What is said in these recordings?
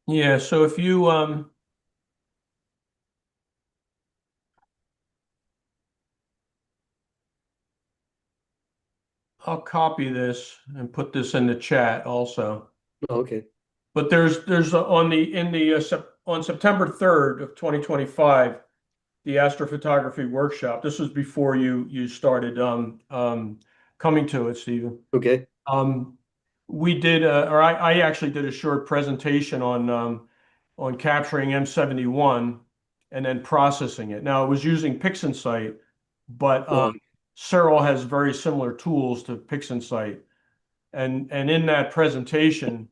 Yeah, so if you I'll copy this and put this in the chat also. Okay. But there's on the in the on September 3rd of 2025, the Astrophotography Workshop. This was before you started coming to it, Stephen. Okay. Um, we did or I actually did a short presentation on capturing M71 and then processing it. Now it was using PixInsight, but Searle has very similar tools to PixInsight. And in that presentation,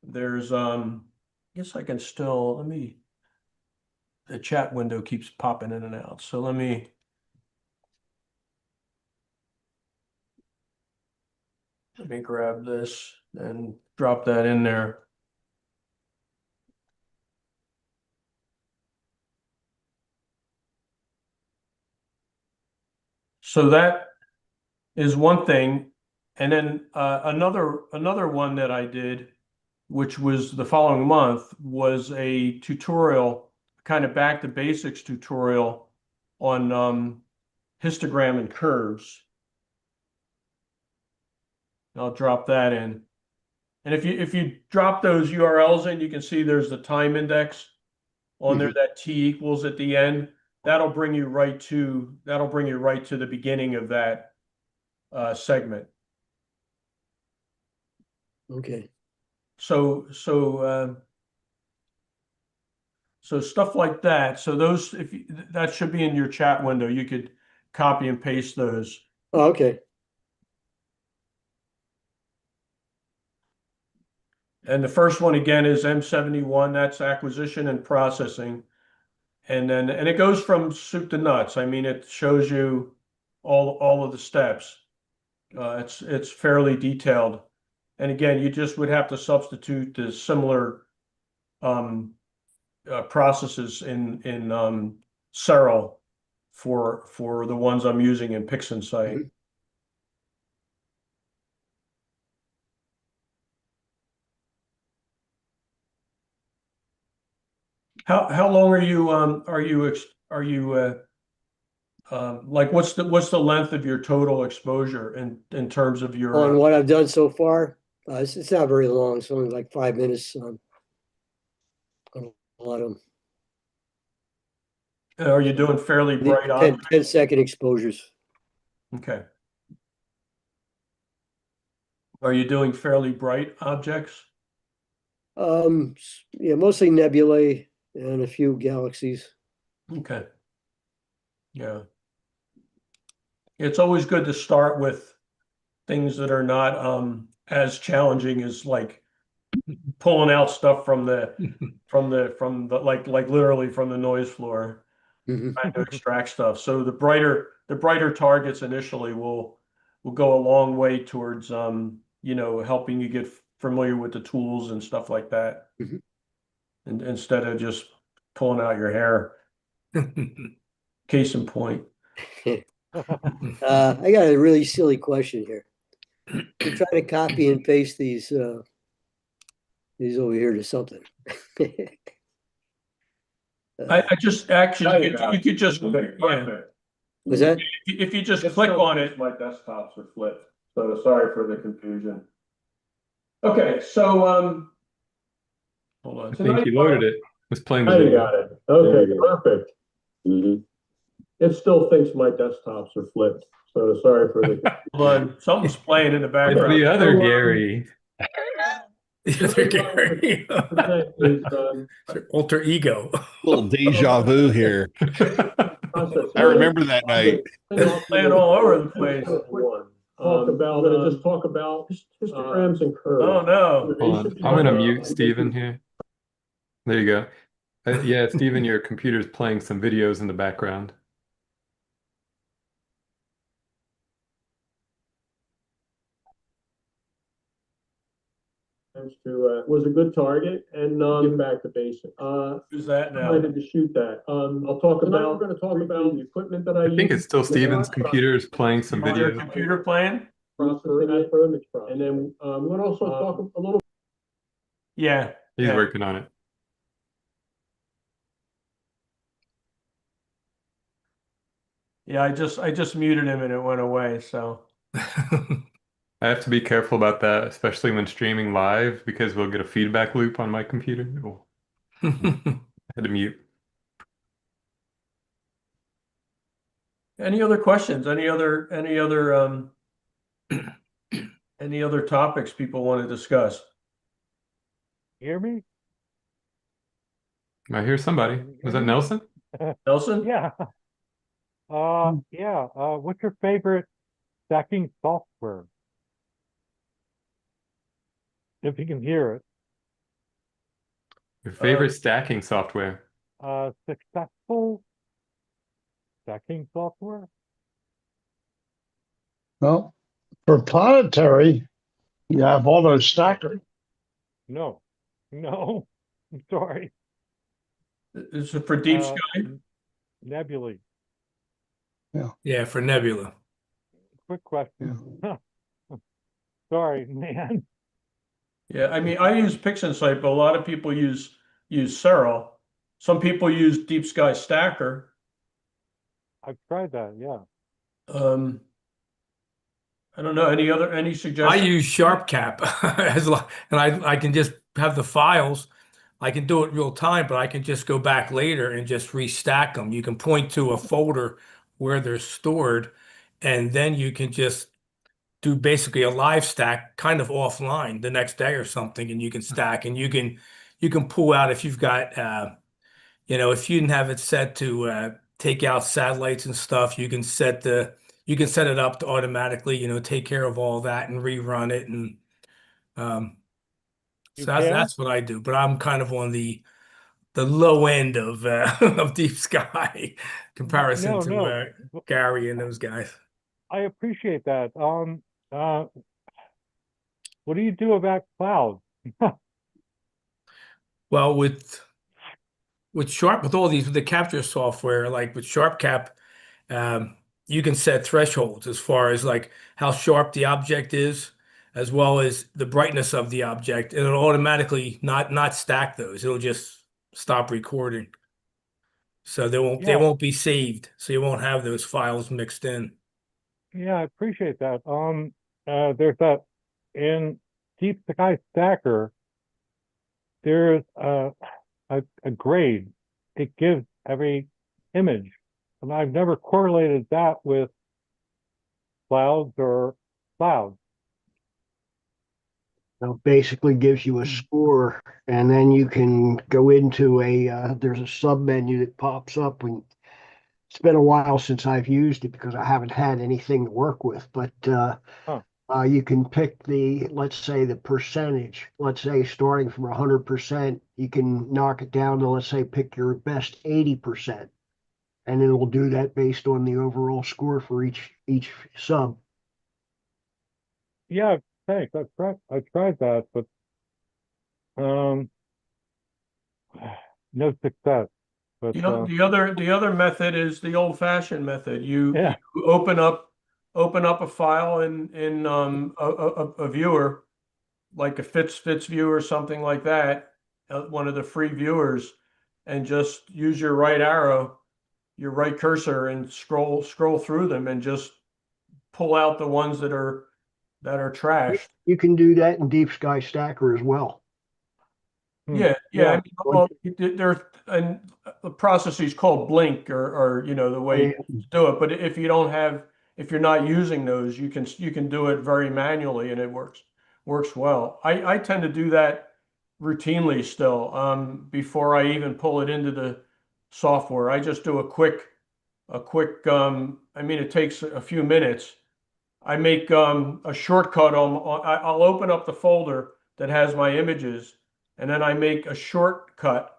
there's I guess I can still the chat window keeps popping in and out. So let me grab this and drop that in there. So that is one thing. And then another one that I did, which was the following month, was a tutorial, kind of back to basics tutorial on histogram and curves. I'll drop that in. And if you drop those URLs in, you can see there's the time index on there that T equals at the end. That'll bring you right to the beginning of that segment. Okay. So stuff like that. So those that should be in your chat window. You could copy and paste those. Oh, okay. And the first one again is M71. That's acquisition and processing. And it goes from soup to nuts. I mean, it shows you all of the steps. It's fairly detailed. And again, you just would have to substitute the similar processes in Searle for the ones I'm using in PixInsight. How long are you like what's the length of your total exposure in terms of your On what I've done so far, it's not very long. It's only like 5 minutes on a lot of them. are you doing fairly bright 10-second exposures. Okay. Are you doing fairly bright objects? Yeah, mostly nebulae and a few galaxies. Okay. Yeah. It's always good to start with things that are not as challenging as like pulling out stuff from the like literally from the noise floor, trying to extract stuff. So the brighter targets initially will go a long way towards helping you get familiar with the tools and stuff like that. And instead of just pulling out your hair. Case in point. I got a really silly question here. I'm trying to copy and paste these over here to something. I just actually you could just Was that? if you just click on it, my desktops are flipped. So sorry for the confusion. Okay, so hold on. I think you loaded it. Was playing the I video. got it. Okay, perfect. It still thinks my desktops are flipped. So sorry for the hold on. Something's playing in the background. It's the other Gary. The other Gary. Alter ego. A little deja vu here. I remember that night. Playing all over the place. Talk about histograms and curves. Oh no. Hold on. I'm gonna mute Stephen here. There you go. Yeah, Stephen, your computer's playing some videos in the background. Was a good target and get back to basics. Who's that now? I did to shoot that. I'll talk about. We're going to talk about the equipment that I think it's still Stephen's computer is playing some Your videos. computer playing? processing it for image processing. And then we'll also talk a little. Yeah. He's yeah. working on it. Yeah, I just muted him and it went away. So I have to be careful about that, especially when streaming live, because we'll get a feedback loop on my computer. Oh, I had to mute. any other questions? Any other topics people want to discuss? Hear me? I hear somebody. Was that Nelson? Nelson? Yeah. Yeah. What's your favorite stacking software? If you can hear it. Your favorite stacking software? Successful stacking software? Well, for planetary, you have all those stackers. No. No. I'm sorry. Is it for deep Uh, sky? Nebulae. Yeah, for Nebula. Quick question. Sorry, man. Yeah, I mean, I use PixInsight, but a lot of people use Searle. Some people use Deep Sky Stacker. I've tried that, yeah. I don't know. Any I suggestions? use SharpCap and I can just have the files. I can do it real time, but I can just go back later and just restack them. You can point to a folder where they're stored, and then you can just do basically a live stack kind of offline the next day or something, and you can stack and you can pull out if you've got if you didn't have it set to take out satellites and stuff, you can set it up to automatically, take care of all that and rerun it. And um, You so can? that's what I do. But I'm kind of on the low end of of Deep Sky comparison to No. Gary and those guys. I appreciate that. What do you do about clouds? Well, with all these with the capture software, like with SharpCap, um, you can set thresholds as far as like how sharp the object is, as well as the brightness of the object, and it'll automatically not stack those. It'll just stop recording. So they Yeah, won't be saved. So you won't have those files mixed in. yeah, I appreciate that. There's that in Deep Sky Stacker, there's a grade. It gives every image. And I've never correlated that with clouds or clouds. It basically gives you a score, and then you can go into there's a sub menu that pops up. And it's been a while since I've used it because I haven't had anything to work with, but Huh. you can pick let's say the percentage. Let's say starting from 100%, you can knock it down to, let's say, pick your best 80%, and it will do that based on the overall score for each sub. Yeah, thanks. I tried that, but no success. But The other method is the old-fashioned method. You yeah, open up a file in a viewer, like a Fitz view or something like that, one of the free viewers, and just use your right arrow, your right cursor, and scroll through them, and just pull out the ones that are trashed. You can do that in Deep Sky Stacker as well. Yeah. Yeah. I mean, well, there's and the process is called blink or the way to do it. But if you're not using those, you can do it very manually and it works well. I tend to do that routinely still. Before I even pull it into the software, I just do a quick. I mean, it takes a few minutes. I make a shortcut I'll open up the folder that has my images, and then I make a shortcut.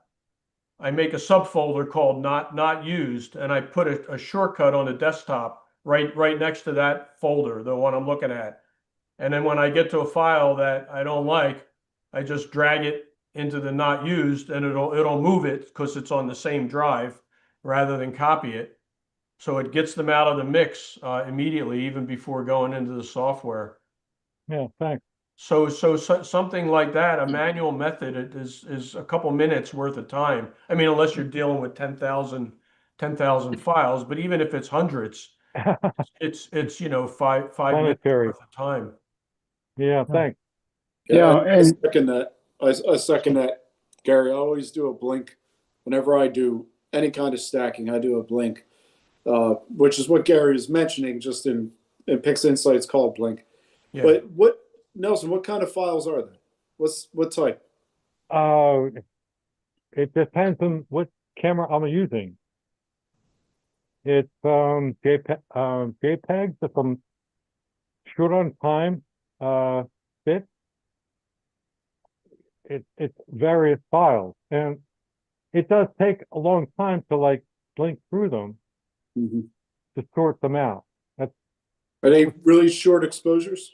I make a subfolder called not used, and I put a shortcut on the desktop right next to that folder, the one I'm looking at. And then when I get to a file that I don't like, I just drag it into the not used, and it'll move it because it's on the same drive rather than copy it. So it gets them out of the mix immediately, even before going into the software. Yeah, thanks. So something like that, a manual method, it is a couple minutes worth of time. I mean, unless you're dealing with 10,000 files, but even if it's hundreds, it's you know, five minutes Planetary. worth of time. Yeah, thanks. Yeah, I and second that. I second that, Gary. I always do a blink whenever I do any kind of stacking. I do a blink, which is what Gary is mentioning, just in Pix Insights called blink. Yeah. But what, Nelson? What kind of files are they? What type? It depends on what camera I'm using. It's JPEGs if I'm short on time, bits. It's various files, and it does take a long time to like blink through them Mm-hmm. to sort them out. That's Are they really short exposures?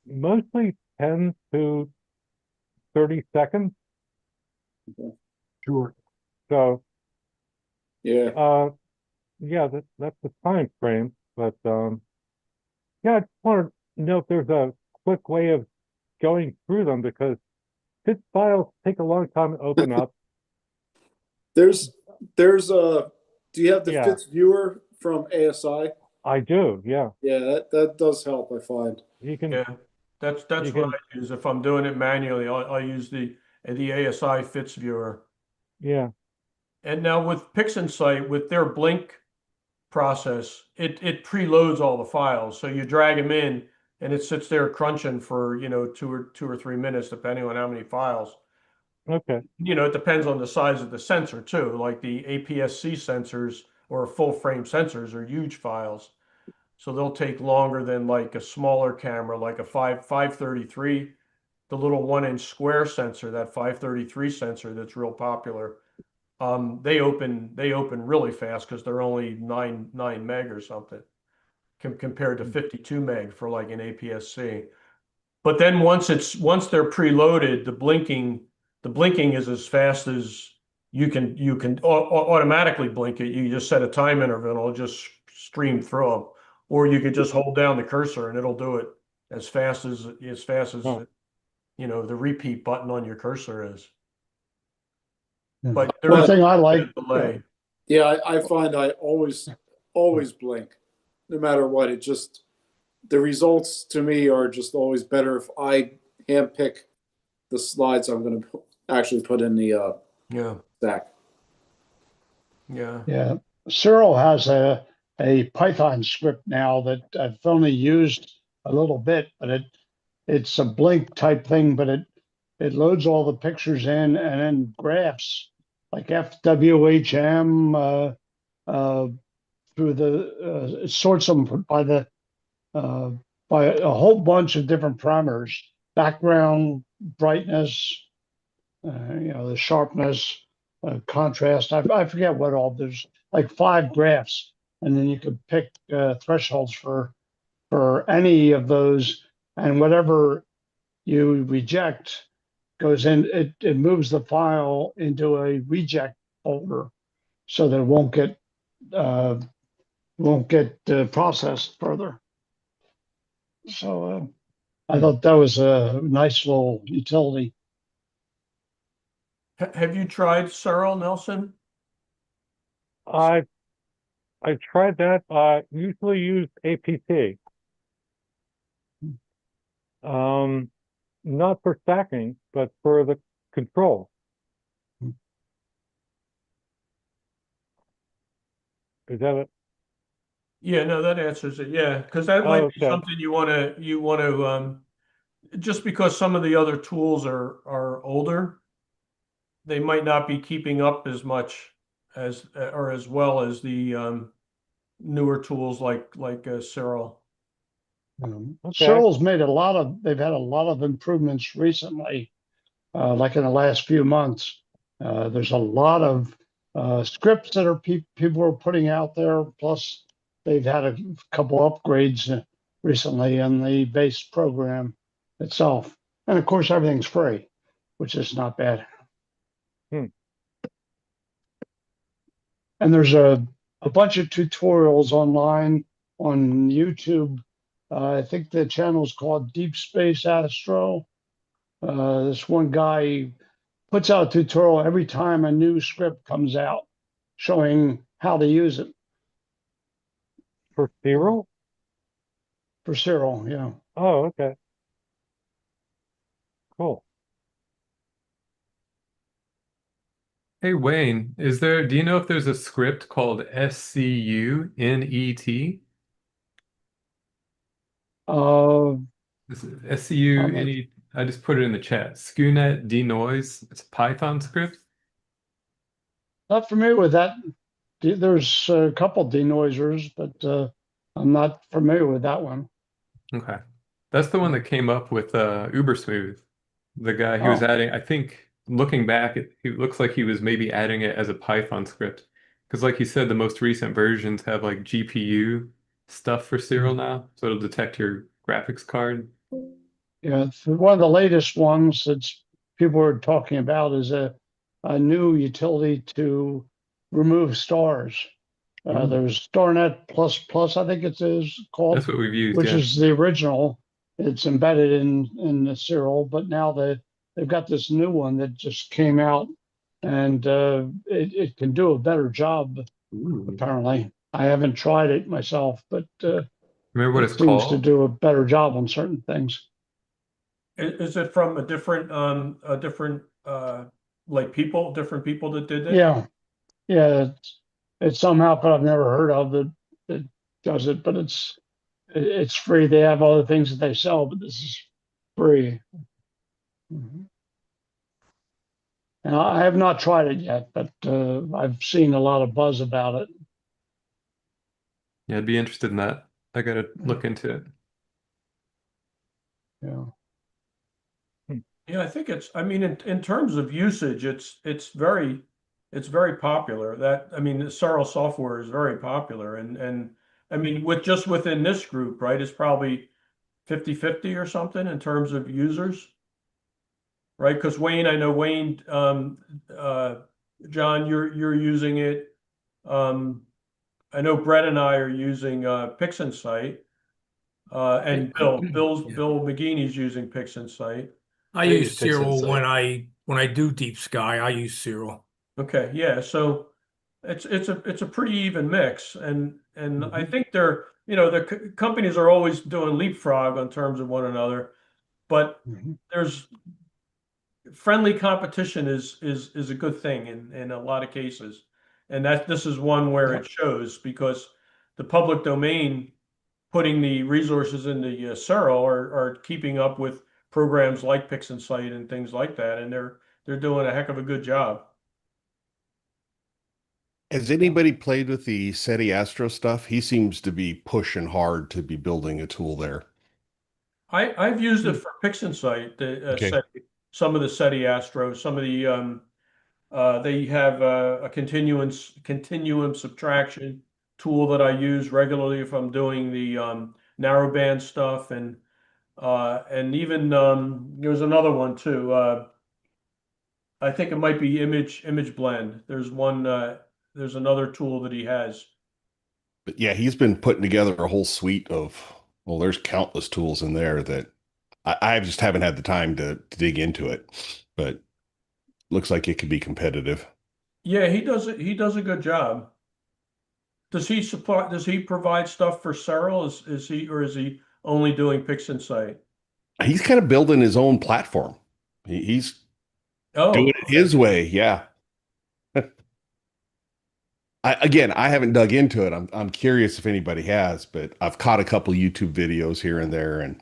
mostly 10 to 30 seconds. Sure. So Yeah. yeah, that's the time frame. But yeah, I just want to know if there's a quick way of going through them because fit files take a long time to open up. There's do you have the Yeah. Fitz viewer from ASI? I do, yeah. Yeah, that does help, I find. You can, Yeah, that's you what can, I use. If I'm doing it manually, I'll use the ASI Fits Viewer. yeah. And now with PixInsight, with their blink process, it preloads all the files. So you drag them in and it sits there crunching for, you know, two or 3 minutes, depending on how many files. Okay. You know, it depends on the size of the sensor too. Like the APS-C sensors or full frame sensors are huge files. So they'll take longer than like a smaller camera, like a 533, the little 1-inch square sensor, that 533 sensor that's real popular. They open really fast because they're only 9 meg or something compared to 52 meg for like an APS-C. But then once they're preloaded, the blinking is as fast as you can automatically blink it. You just set a time interval and it'll just stream through them. Or you could just hold down the cursor and it'll do it as fast as Oh. you know, the repeat button on your cursor is. Yeah. But one there's thing I a like, delay. Yeah, I find I always blink, no matter what. It just the results to me are just always better if I handpick the slides I'm going to actually put in the Yeah, stack. yeah. yeah, Cyril has a Python script now that I've only used a little bit, but it's a blink type thing, but it loads all the pictures in and then graphs like FWHM through the it sorts them uh, by a whole bunch of different parameters: background, brightness, you know, the sharpness, contrast. I forget what all. There's like 5 graphs, and then you could pick thresholds for any of those, and whatever you reject goes in. It moves the file into a reject folder so that it won't get processed further. So I thought that was a nice little utility. Have you tried Searle, Nelson? I tried that. I usually use APT. Not for stacking, but for the control. Is that it? Yeah, no, that answers it. Yeah, because that might be Okay. something you want to just because some of the other tools are older, they might not be keeping up as much as or as well as the newer tools like Cyril. Okay. Cyril's made they've had a lot of improvements recently, like in the last few months. There's a lot of scripts that people are putting out there. Plus, they've had a couple upgrades recently in the base program itself. And of course, everything's free, which is not bad. And there's a bunch of tutorials online on YouTube. I think the channel is called Deep Space Astro. This one guy puts out a tutorial every time a new script comes out, showing how to use it For Cyril? for Cyril. Yeah. Oh, okay. Cool. Hey Wayne, do you know if there's a script called SCUNET? Uh, This is I'm not, SCUNET. I just put it in the chat. SCUNET denoise. It's a Python script. not familiar with that. There's a couple denoisers, but I'm not familiar with that one. Okay. That's the one that came up with Ubersmooth. The guy he was Oh, adding, I think looking back, it looks like he was maybe adding it as a Python script. Because like you said, the most recent versions have like GPU stuff for serial now, so it'll detect your graphics card. yeah. One of the latest ones that people are talking about is a new utility to remove stars. Ooh, There's StarNet Plus Plus, I think it is that's called, what we've used, which yeah. is the original. It's embedded in the serial, but now they've got this new one that just came out, and it can do a better job. Ooh. Apparently, I haven't tried it myself, but Remember what it it's seems to called? do a better job on certain things. Is it from a different, like people, different people that did it? Yeah, yeah. It's some outfit I've never heard of that does it, but it's free. They have other things that they sell, but this is free. Mhm. And I have not tried it yet, but I've seen a lot of buzz about it. Yeah, I'd be interested in that. I gotta look into it. Yeah. Yeah, I think I mean, in terms of usage, it's very popular. I mean, the Searle software is very popular. And I mean, within this group, right, it's probably 50-50 or something in terms of users, right? Because Wayne, I know Wayne, John, you're using it. Um, I know Brett and I are using PixInsight, and Yeah. Bill McGeeney's using PixInsight. I I use use Cyril PixInsight. when I do deep sky, I use Cyril. Okay, yeah, so it's a pretty even mix, and I think the companies are always doing leapfrog on terms of one another, but Mhm. there's friendly competition is a good thing in a lot of cases, and that this is one where Yeah. it shows because the public domain putting the resources in the Searle are keeping up with programs like PixInsight and things like that, and they're doing a heck of a good job. Has anybody played with the SETI Astro stuff? He seems to be pushing hard to be building a tool there. I've used it for PixInsight, Okay. some of the SETI Astro, some of the they have a continuum subtraction tool that I use regularly if I'm doing the narrowband stuff, and even there's another one too. I think it might be image blend. There's another tool that he has. But yeah, he's been putting together a whole suite of, well, there's countless tools in there that I just haven't had the time to dig into it, but looks like it could be competitive. Yeah, he does it. He does a good job. Does he provide stuff for Searle? Is he only doing PixInsight? He's kind of building his own platform. He's doing Oh, it okay. his way. Yeah. Again, I haven't dug into it. I'm curious if anybody has, but I've caught a couple YouTube videos here and there, and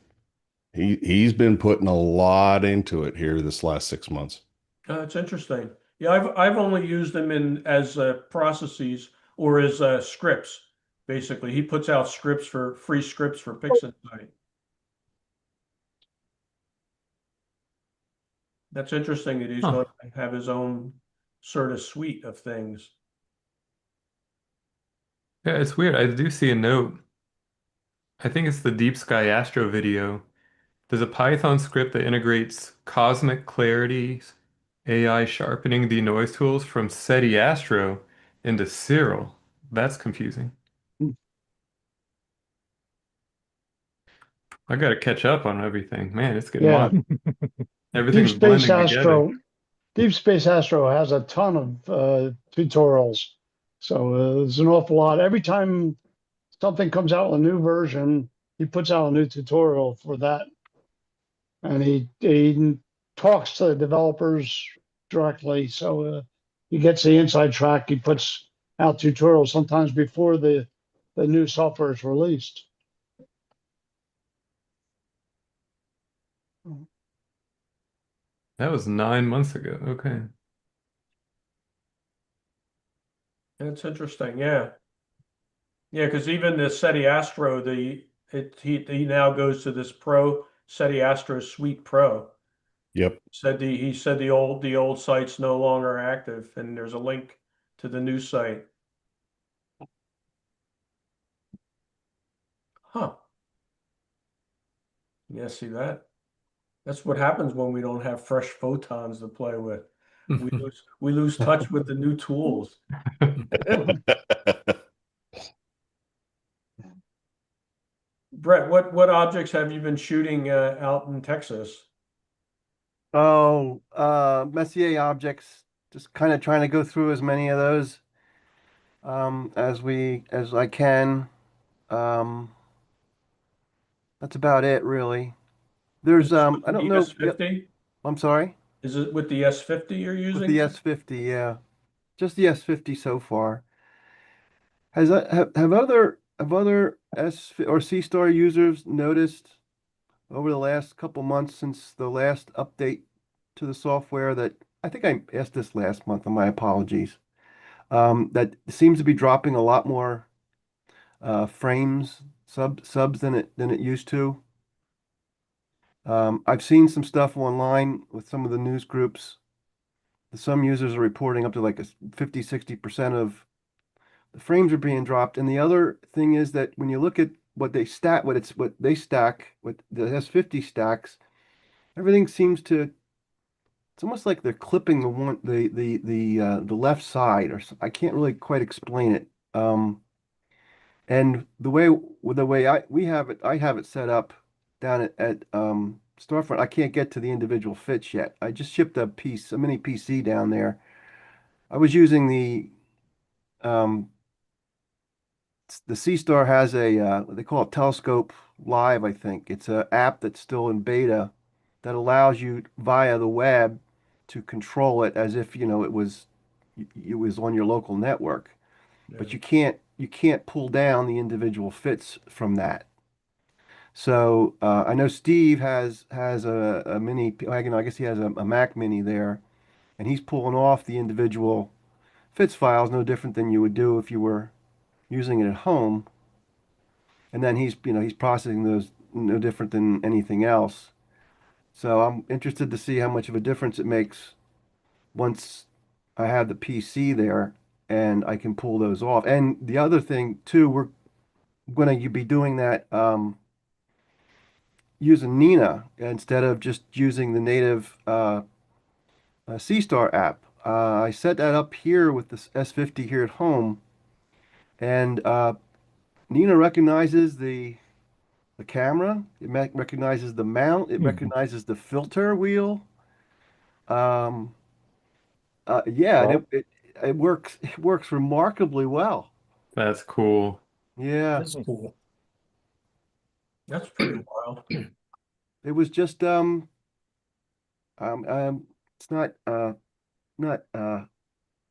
he's been putting a lot into it here this last 6 months. It's interesting. Yeah, I've only used them in as processes or as scripts. Basically, he puts out free scripts for PixInsight. That's interesting that he's Huh. going to have his own sort of suite of things. Yeah, it's weird. I do see a note. I think it's the Deep Sky Astro video. There's a Python script that integrates Cosmic Clarity's AI sharpening denoise tools from SETI Astro into Cyril. That's confusing. I got to catch up on everything. Man, it's getting Yeah, wild. Deep Everything's Space blending together. Astro, Deep Space Astro has a ton of tutorials. So there's an awful lot. Every time something comes out with a new version, he puts out a new tutorial for that. And he talks to the developers directly. So he gets the inside track. He puts out tutorials sometimes before the new software is released. That was 9 months ago. Okay. That's interesting. Yeah. Yeah, because even the SETI Astro, he now goes to this Pro SETI Astro Suite Pro. Yep. He said the old site's no longer active, and there's a link to the new site. Huh. Yeah, see that? That's what happens when we don't have fresh photons to play with. We lose touch with the new tools. Brett, what objects have you been shooting out in Texas? Oh, Messier objects, just kind of trying to go through as many of those as I can. Um, that's about it, really. There's Is it with I don't the know. Yep, S50? I'm sorry. Is it with the S50 you're With using? the S50, yeah, just the S50 so far. Have other S or C Star users noticed over the last couple months since the last update to the software that I think I asked this last month, and my apologies. That seems to be dropping a lot more frames subs than it used to. I've seen some stuff online with some of the news groups. Some users are reporting up to like a 50-60% of the frames are being dropped. And the other thing is that when you look at what they stack, what the S50 stacks, everything seems to, it's almost like they're clipping the left side, I can't really quite explain it. And the way I have it set up down at Storefront, I can't get to the individual fits yet. I just shipped a mini PC down there. I was using um the C-Star has they call it Telescope Live, I think. It's an app that's still in beta that allows you via the web to control it as if, it was on your local network. But Yeah. you can't pull down the individual fits from that. So I know Steve has a mini, I guess he has a Mac Mini there, and he's pulling off the individual fits files, no different than you would do if you were using it at home. And then he's processing those no different than anything else. So I'm interested to see how much of a difference it makes once I have the PC there and I can pull those off. And the other thing too, we're going to be doing that using Nina instead of just using the native C-Star app. I set that up here with this S50 here at home, and Nina recognizes the camera. It recognizes the mount. It recognizes the filter wheel. Um, yeah, and Well, it works. It works remarkably well. That's cool. Yeah, That's cool. That's pretty wild. it was just it's not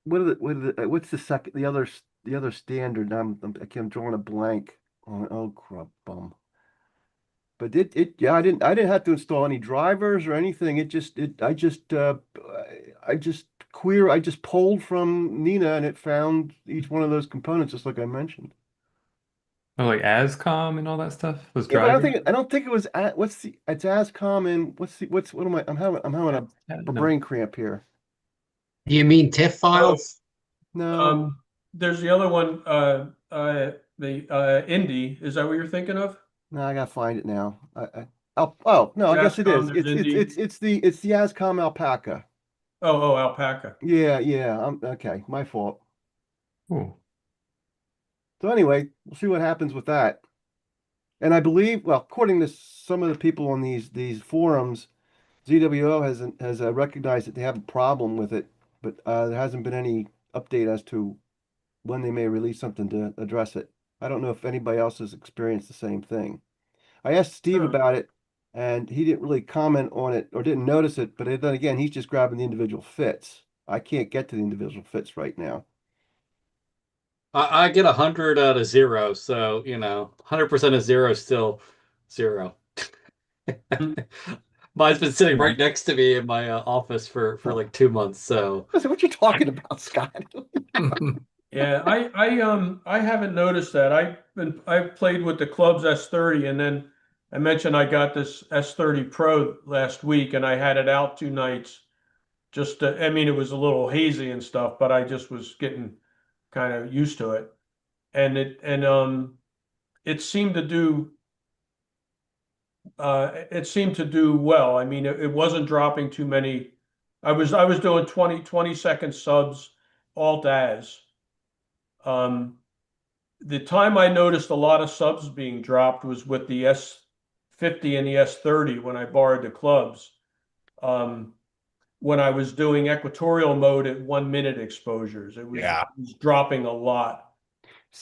what's the other standard? I'm drawing a blank on. Oh crap, bum. But yeah, I didn't have to install any drivers or anything. I just pulled from Nina and it found each one of those components just like I mentioned. Oh, like ASCOM and all that stuff was Yeah, but driving. I don't think it was it's ASCOM and what am I I'm having a No. brain cramp here. Do you mean TIFF Oh, files? No, there's the other one, the Indy. Is that what you're thinking of? no, I gotta find it now. Oh no, I guess it Gascon, is. there's Indy. It's the ASCOM alpaca. Oh, alpaca. Yeah, okay, my fault. Cool. So anyway, we'll see what happens with that. And I believe, well, according to some of the people on these forums, ZWO has recognized that they have a problem with it, but there hasn't been any update as to when they may release something to address it. I don't know if anybody else has experienced the same thing. I asked Steve about it, and he didn't really comment on it or didn't notice it, but then again, he's just grabbing the individual fits. I can't get to the individual fits right now. I get 100 out of 0, so 100% of 0 is still 0. Mine's been sitting right next to me in my office for like 2 months. So What you talking about, Scott? Yeah, I haven't noticed that. I've played with the clubs S30, and then I mentioned I got this S30 Pro last week, and I had it out 2 nights. I mean, it was a little hazy and stuff, but I just was getting kind of used to it, and it seemed to do it seemed to do well. I mean, it wasn't dropping too many. I was doing 20-second subs alt as. The time I noticed a lot of subs being dropped was with the S50 and the S30 when I borrowed the clubs. When I was doing equatorial mode at 1 minute exposures, it was dropping a lot.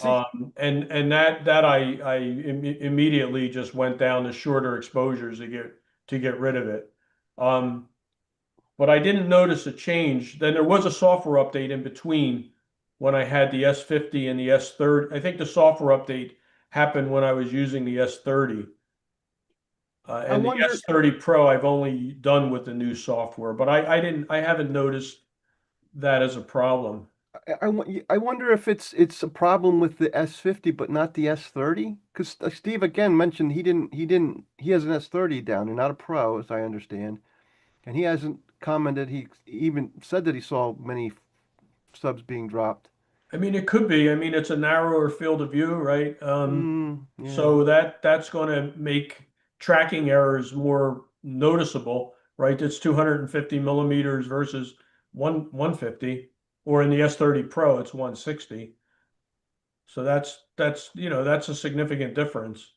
And that I immediately just went down to shorter exposures to get rid of it. But I didn't notice a change. Then there was a software update in between when I had the S50 and the S30. I think the software update happened when I was using the S30. And the S30 Pro I've only done with the new software, but I haven't noticed that as a problem. I wonder if it's a problem with the S50 but not the S30, because Steve again mentioned he has an S30 down and not a Pro, as I understand, and he hasn't commented. He even said that he saw many subs being dropped. I mean, it could be. I mean, it's a narrower field of view, right? Yeah. So that's going to make tracking errors more noticeable, right? It's 250 millimeters versus 150, or in the S30 Pro, it's 160. So that's that's a significant difference.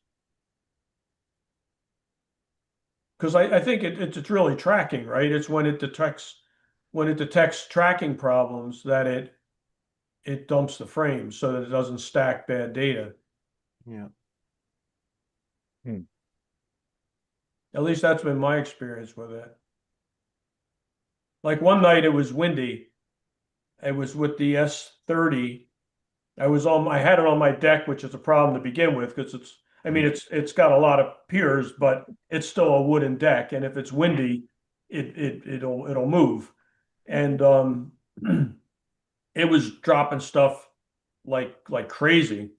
Because I think it's really tracking, right? It's when it detects tracking problems that it dumps the frames so that it doesn't stack bad data. Yeah. At least that's been my experience with it. Like one night it was windy. It was with the S30. I had it on my deck, which is a problem to begin with because it's got a lot of piers, but it's still a wooden deck, and if it's windy, it'll move. And it was dropping stuff like crazy.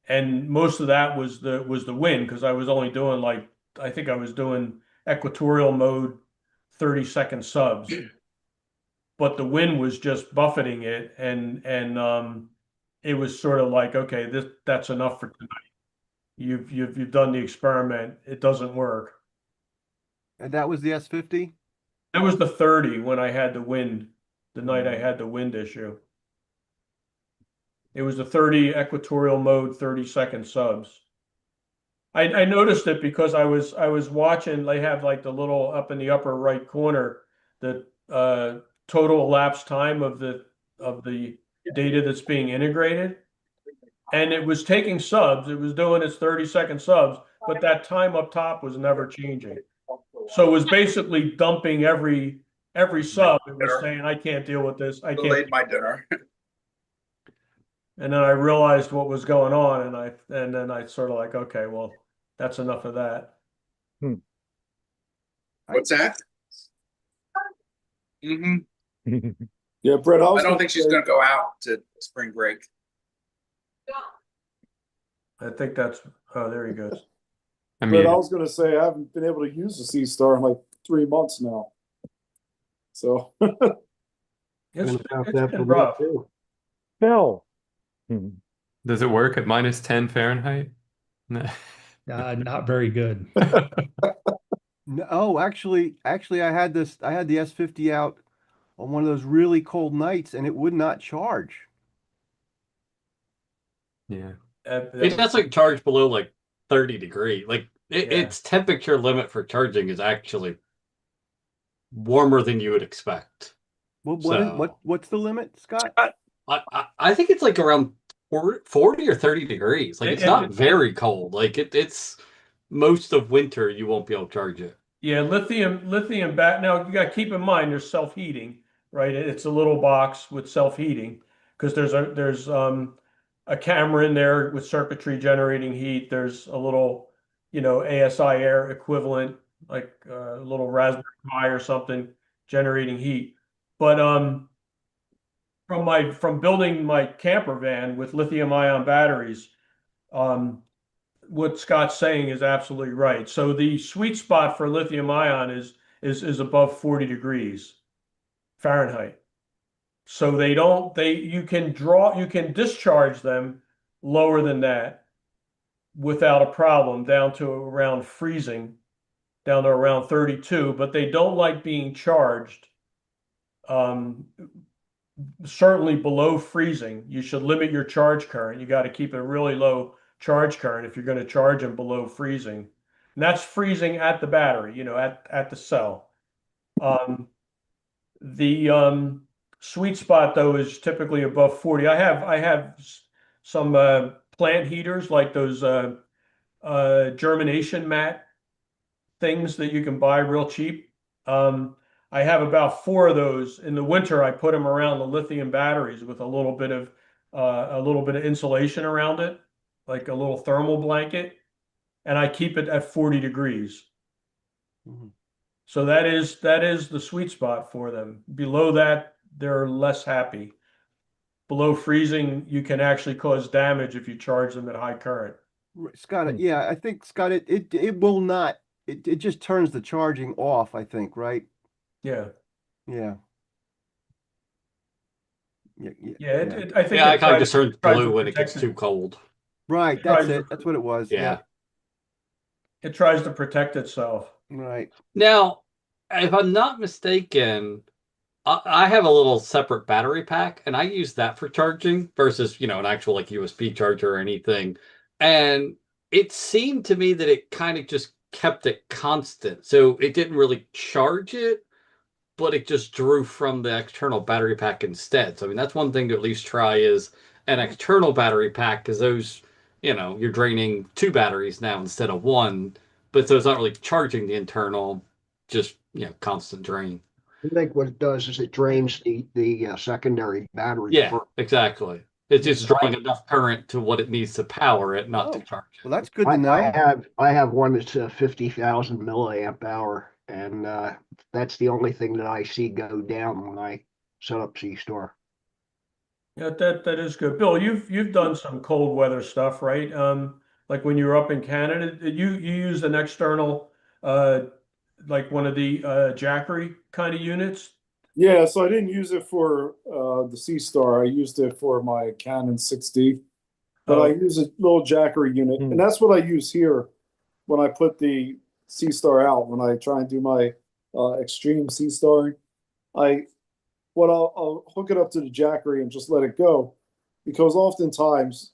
And most of that was the wind, because I was only doing I think I was doing equatorial mode 30-second subs. But the wind was just buffeting it, and it was sort of like, okay, that's enough for tonight. You've done the experiment. It doesn't work. And that was the S50? That was the 30 when I had the wind, the night I had the wind issue. It was the 30 equatorial mode 30-second subs. I noticed it because I was watching. They have like the little up in the upper right corner, the total elapsed time of the data that's being integrated, and it was taking subs. It was doing its 30-second subs, but that time up top was never changing. So it was basically dumping every sub. It was saying, I can't deal with this. I can't. Delayed my dinner. And then I realized what was going on, and then I sort of like, okay, well, that's enough of that. What's that? Mm-hmm. Yeah, Brett, I don't think she's going to go out to spring break. I think that's, oh, there he goes. Brett, I was going to say I haven't been able to use the C Star in like 3 months now. So It's that been rough. Phil. Does it work at -10 Fahrenheit? No. Not very good. No, oh, actually, I had the S50 out on one of those really cold nights, and it would not charge. Yeah. It doesn't charge below like 30 degrees. Like its temperature limit for charging is actually warmer than you would expect. What's the limit, Scott? I think it's like around 40 or 30 degrees. Like it's not very cold. Like it's most of winter you won't be able to charge it. Yeah, lithium back. Now you got to keep in mind there's self-heating, right? It's a little box with self-heating because there's a camera in there with circuitry generating heat. There's a little, ASI air equivalent, like a little Raspberry Pi or something generating heat. But from building my camper van with lithium ion batteries, um, what Scott's saying is absolutely right. So the sweet spot for lithium ion is above 40 degrees Fahrenheit. So you can discharge them lower than that without a problem down to around freezing, down to around 32, but they don't like being charged certainly below freezing. You should limit your charge current. You got to keep a really low charge current if you're going to charge them below freezing. And that's freezing at the battery, at the cell. The sweet spot though is typically above 40. I have some plant heaters like those germination mat things that you can buy real cheap. I have about 4 of those. In the winter, I put them around the lithium batteries with a little bit of insulation around it, like a little thermal blanket, and I keep it at 40 degrees. Mhm. So that is the sweet spot for them. Below that, they're less happy. Below freezing, you can actually cause damage if you charge them at high current. Right, Scott, yeah, I think Scott, it will not. It just turns the charging off, I think, right? Yeah. Yeah. I think Yeah, it it kind of tries just turns blue to when it protect gets too cold. Right, it that's tries to- it. That's what it was. Yeah. It tries to protect itself. Right. Now, if I'm not mistaken, I have a little separate battery pack, and I use that for charging versus, an actual like USB charger or anything. And it seemed to me that it kind of just kept it constant. So it didn't really charge it, but it just drew from the external battery pack instead. So, I mean, that's one thing to at least try is an external battery pack because those, you're draining 2 batteries now instead of 1. But so it's not really charging the internal, just, constant drain. I think what it does is it drains the secondary battery. Yeah, exactly. It's just drawing enough current to what it needs to power it, not to charge it. Well, that's good to know. I have one that's a 50,000 milliamp hour, and that's the only thing that I see go down when I set up C-Store. Yeah, that is good. Bill, you've done some cold weather stuff, right? Like when you were up in Canada, you used an external like one of the Jackery kind of units? Yeah, so I didn't use it for the C-Star. I used it for my Canon 6D. But I use a little Jackery unit, and that's what I use here when I put the C-Star out. When I try and do my extreme C-Starring, I'll hook it up to the Jackery and just let it go, because oftentimes,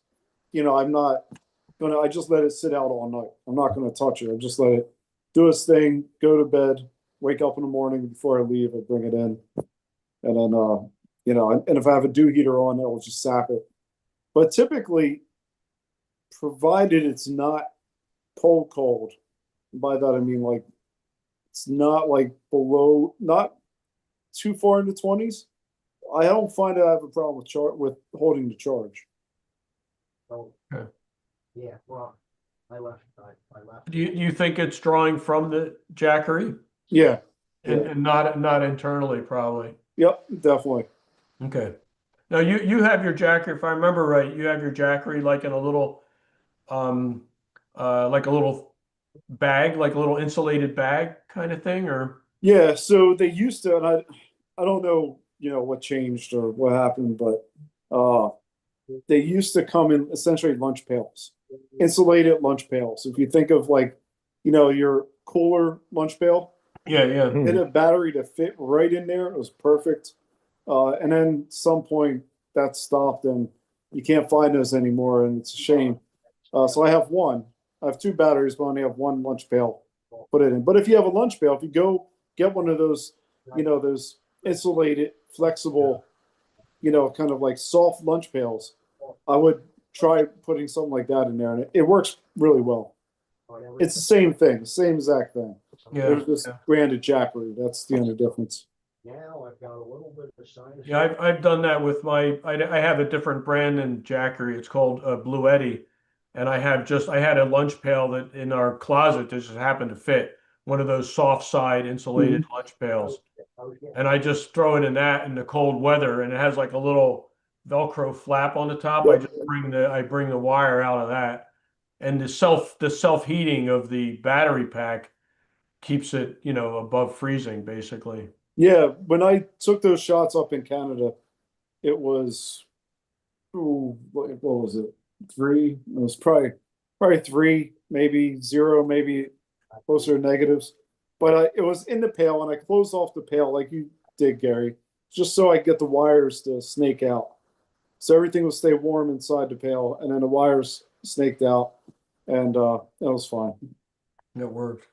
I'm not I just let it sit out all night. I'm not gonna touch it. I just let it do its thing, go to bed, wake up in the morning before I leave, I bring it in, and then and if I have a dew heater on, it'll just sap it. But typically, provided it's not cold, by that I mean like it's not like below, not too far in the 20s, I don't find that I have a problem with holding the charge. Oh, yeah. Well, I left. Do you think it's drawing from the Jackery? Yeah. And not internally, probably. Yep, definitely. Okay. Now you have your Jackery, if I remember right, you have your Jackery like in a little like a little bag, like a little insulated bag kind of thing, or Yeah, so they used to, and I don't know, what changed or what happened, but they used to come in essentially lunch pails, insulated lunch pails. If you think of like, your cooler lunch pail, yeah. it had a battery to fit right in there. It was perfect. And then some point that stopped, and you can't find those anymore, and it's a shame. So I have one. I have two batteries, but I only have one lunch pail. Put it in. But if you have a lunch pail, if you go get one of those, those insulated, flexible, kind of like soft lunch pails, I would try putting something like that in there, and it works really well. It's the same thing, same exact thing. Yeah. There's just branded Jackery. That's the only difference. Now I've got a little bit of sinus. Yeah, I've done that with I have a different brand than Jackery. It's called Blue Eddy. And I had a lunch pail that in our closet that just happened to fit one of those soft side insulated lunch pails. And I just throw it in that in the cold weather, and it has like a little Velcro flap on the top. I just bring the wire out of that. And the self heating of the battery pack keeps it, above freezing basically. Yeah, when I took those shots up in Canada, it was, what was it? 3? It was probably 3, maybe 0, maybe closer to negatives. But it was in the pail, and I closed off the pail like you did, Gary, just so I get the wires to snake out. So everything will stay warm inside the pail, and then the wires snaked out, and that was fine. It worked.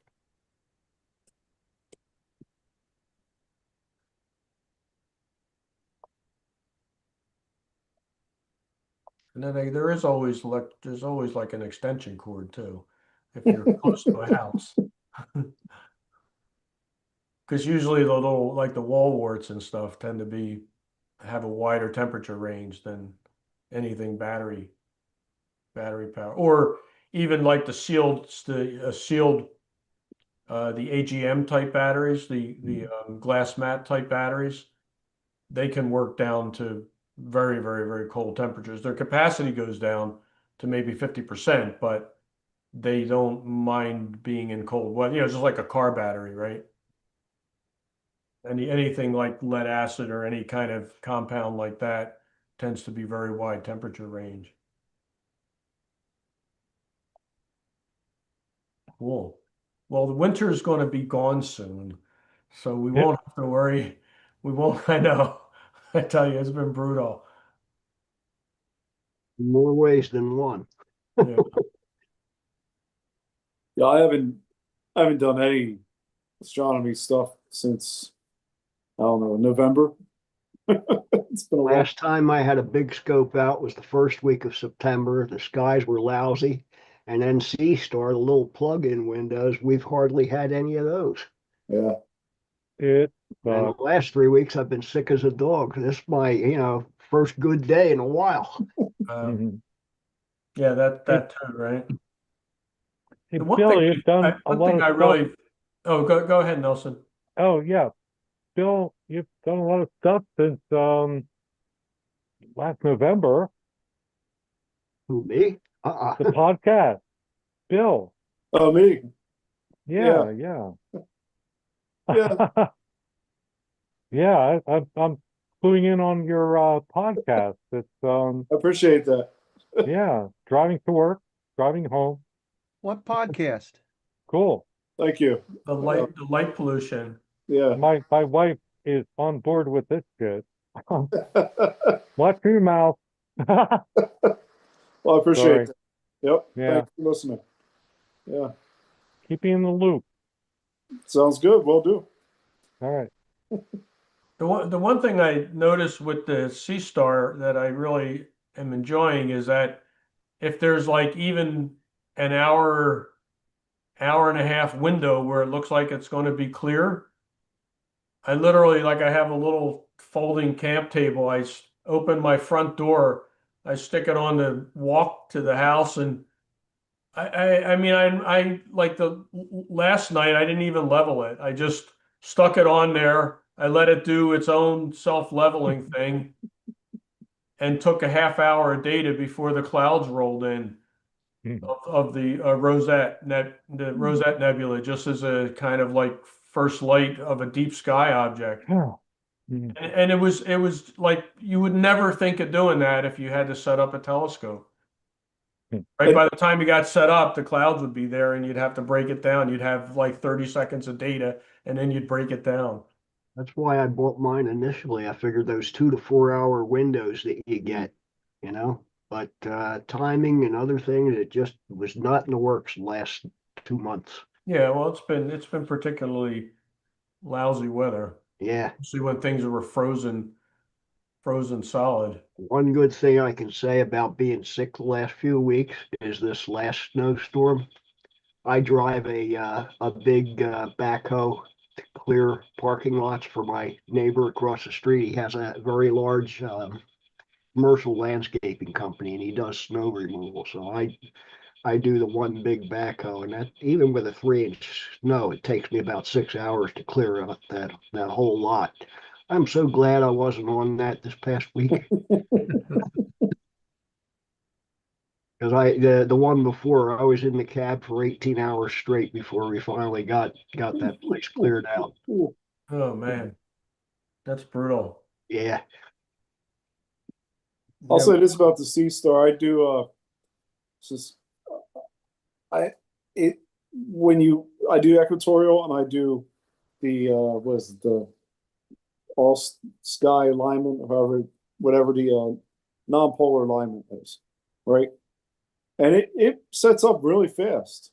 And then there is always there's always like an extension cord too, if you're close to a house. Because usually the little like the wall warts and stuff tend to have a wider temperature range than anything battery power, or even like the AGM type batteries, the glass mat type batteries. They can work down to very, very, very cold temperatures. Their capacity goes down to maybe 50%, but they don't mind being in cold weather. Just like a car battery, right? Anything like lead acid or any kind of compound like that tends to be very wide temperature range. Cool. Well, the winter is going to be gone soon, so we won't have to worry. We won't, I know. I tell you, it's been brutal. More ways than one. Yeah. Yeah, I haven't done any astronomy stuff since, I don't know, November. It's been a while. Last time I had a big scope out was the first week of September. The skies were lousy. And then C-Star, the little plug-in windows, we've hardly had any of those. Yeah. It And the last 3 weeks I've been sick as a dog. This is my, first good day in a while. Yeah, that too, right? Hey, The one Bill, thing you've done a one lot thing of I stuff. really, oh, go ahead, Nelson. Oh yeah, Bill, you've done a lot of stuff since last November. Who, me? The podcast, Bill. Oh, me. Yeah. Yeah. Yeah, I'm cluing in on your podcast. It's I appreciate that. yeah, driving to work, driving home. What podcast? Cool. Thank you. The light pollution. Yeah. My wife is on board with this shit. Watch your mouth. Well, I appreciate Sorry. that. Yep. Yeah. Thanks for listening. Yeah. Keep me in the loop. Sounds good. Will do. All right. The one thing I noticed with the Sea Star that I really am enjoying is that if there's like even an hour and a half window where it looks like it's going to be clear, I literally I have a little folding camp table. I open my front door, I stick it on the walk to the house, and I mean I like the last night I didn't even level it. I just stuck it on there. I let it do its own self-leveling thing, and took a half hour of data before the clouds rolled in of the the Rosette Nebula, just as a kind of like first light of a deep sky object. And it was like you would never think of doing that if you had to set up a telescope. Right, by the time you got set up, the clouds would be there, and you'd have to break it down. You'd have like 30 seconds of data, and then you'd break it down. That's why I bought mine initially. I figured those 2 to 4 hour windows that you get, but timing and other things, it just was not in the works the last 2 months. Yeah, well, it's been particularly lousy weather. Yeah. See when things were frozen solid. One good thing I can say about being sick the last few weeks is this last snowstorm. I drive a big backhoe to clear parking lots for my neighbor across the street. He has a very large commercial landscaping company, and he does snow removal. So I do the one big backhoe, and that even with a 3-inch snow, it takes me about 6 hours to clear out that whole lot. I'm so glad I wasn't on that this past week. Because the one before, I was in the cab for 18 hours straight before we finally got that place cleared out. Oh man, that's brutal. Yeah. I'll Yeah, say this about the Sea Star. I do just I it when you I do equatorial and I do the was the all sky alignment, however whatever the non-polar alignment is, right? And it sets up really fast.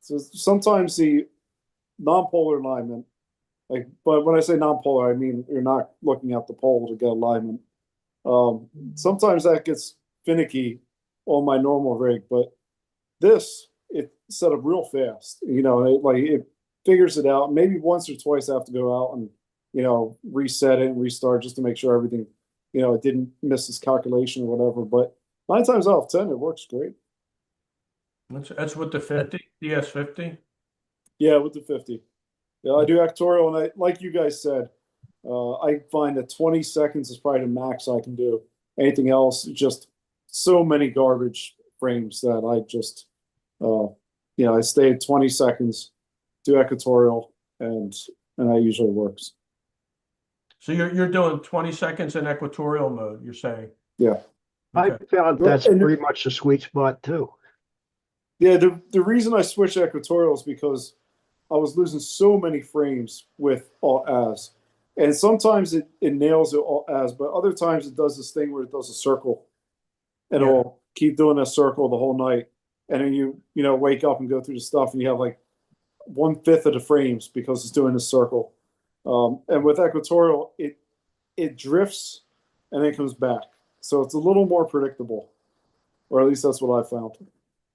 So sometimes the non-polar alignment, but when I say non-polar, I mean you're not looking at the pole to get alignment. Sometimes that gets finicky on my normal rig, but this it set up real fast. It figures it out. Maybe once or twice I have to go out and reset it and restart just to make sure everything it didn't miss its calculation or whatever. But 9 times out of 10, it works great. That's with the 50 DS50. Yeah, with the 50. Yeah, I do actorial, and I like you guys said. I find that 20 seconds is probably the max I can do. Anything else, just so many garbage frames that I just, I stay at 20 seconds, do equatorial, and that usually works. So you're doing 20 seconds in equatorial mode, you're saying? Yeah. I Okay. found that's pretty much the sweet spot too. Yeah, the reason I switched to equatorial is because I was losing so many frames with Alt As. And sometimes it nails it Alt As, but other times it does this thing where it does a circle. And Yeah. it'll keep doing a circle the whole night. And then you wake up and go through the stuff and you have like 1/5 of the frames because it's doing a circle. And with equatorial, it drifts and then comes back. So it's a little more predictable. Or at least that's what I found.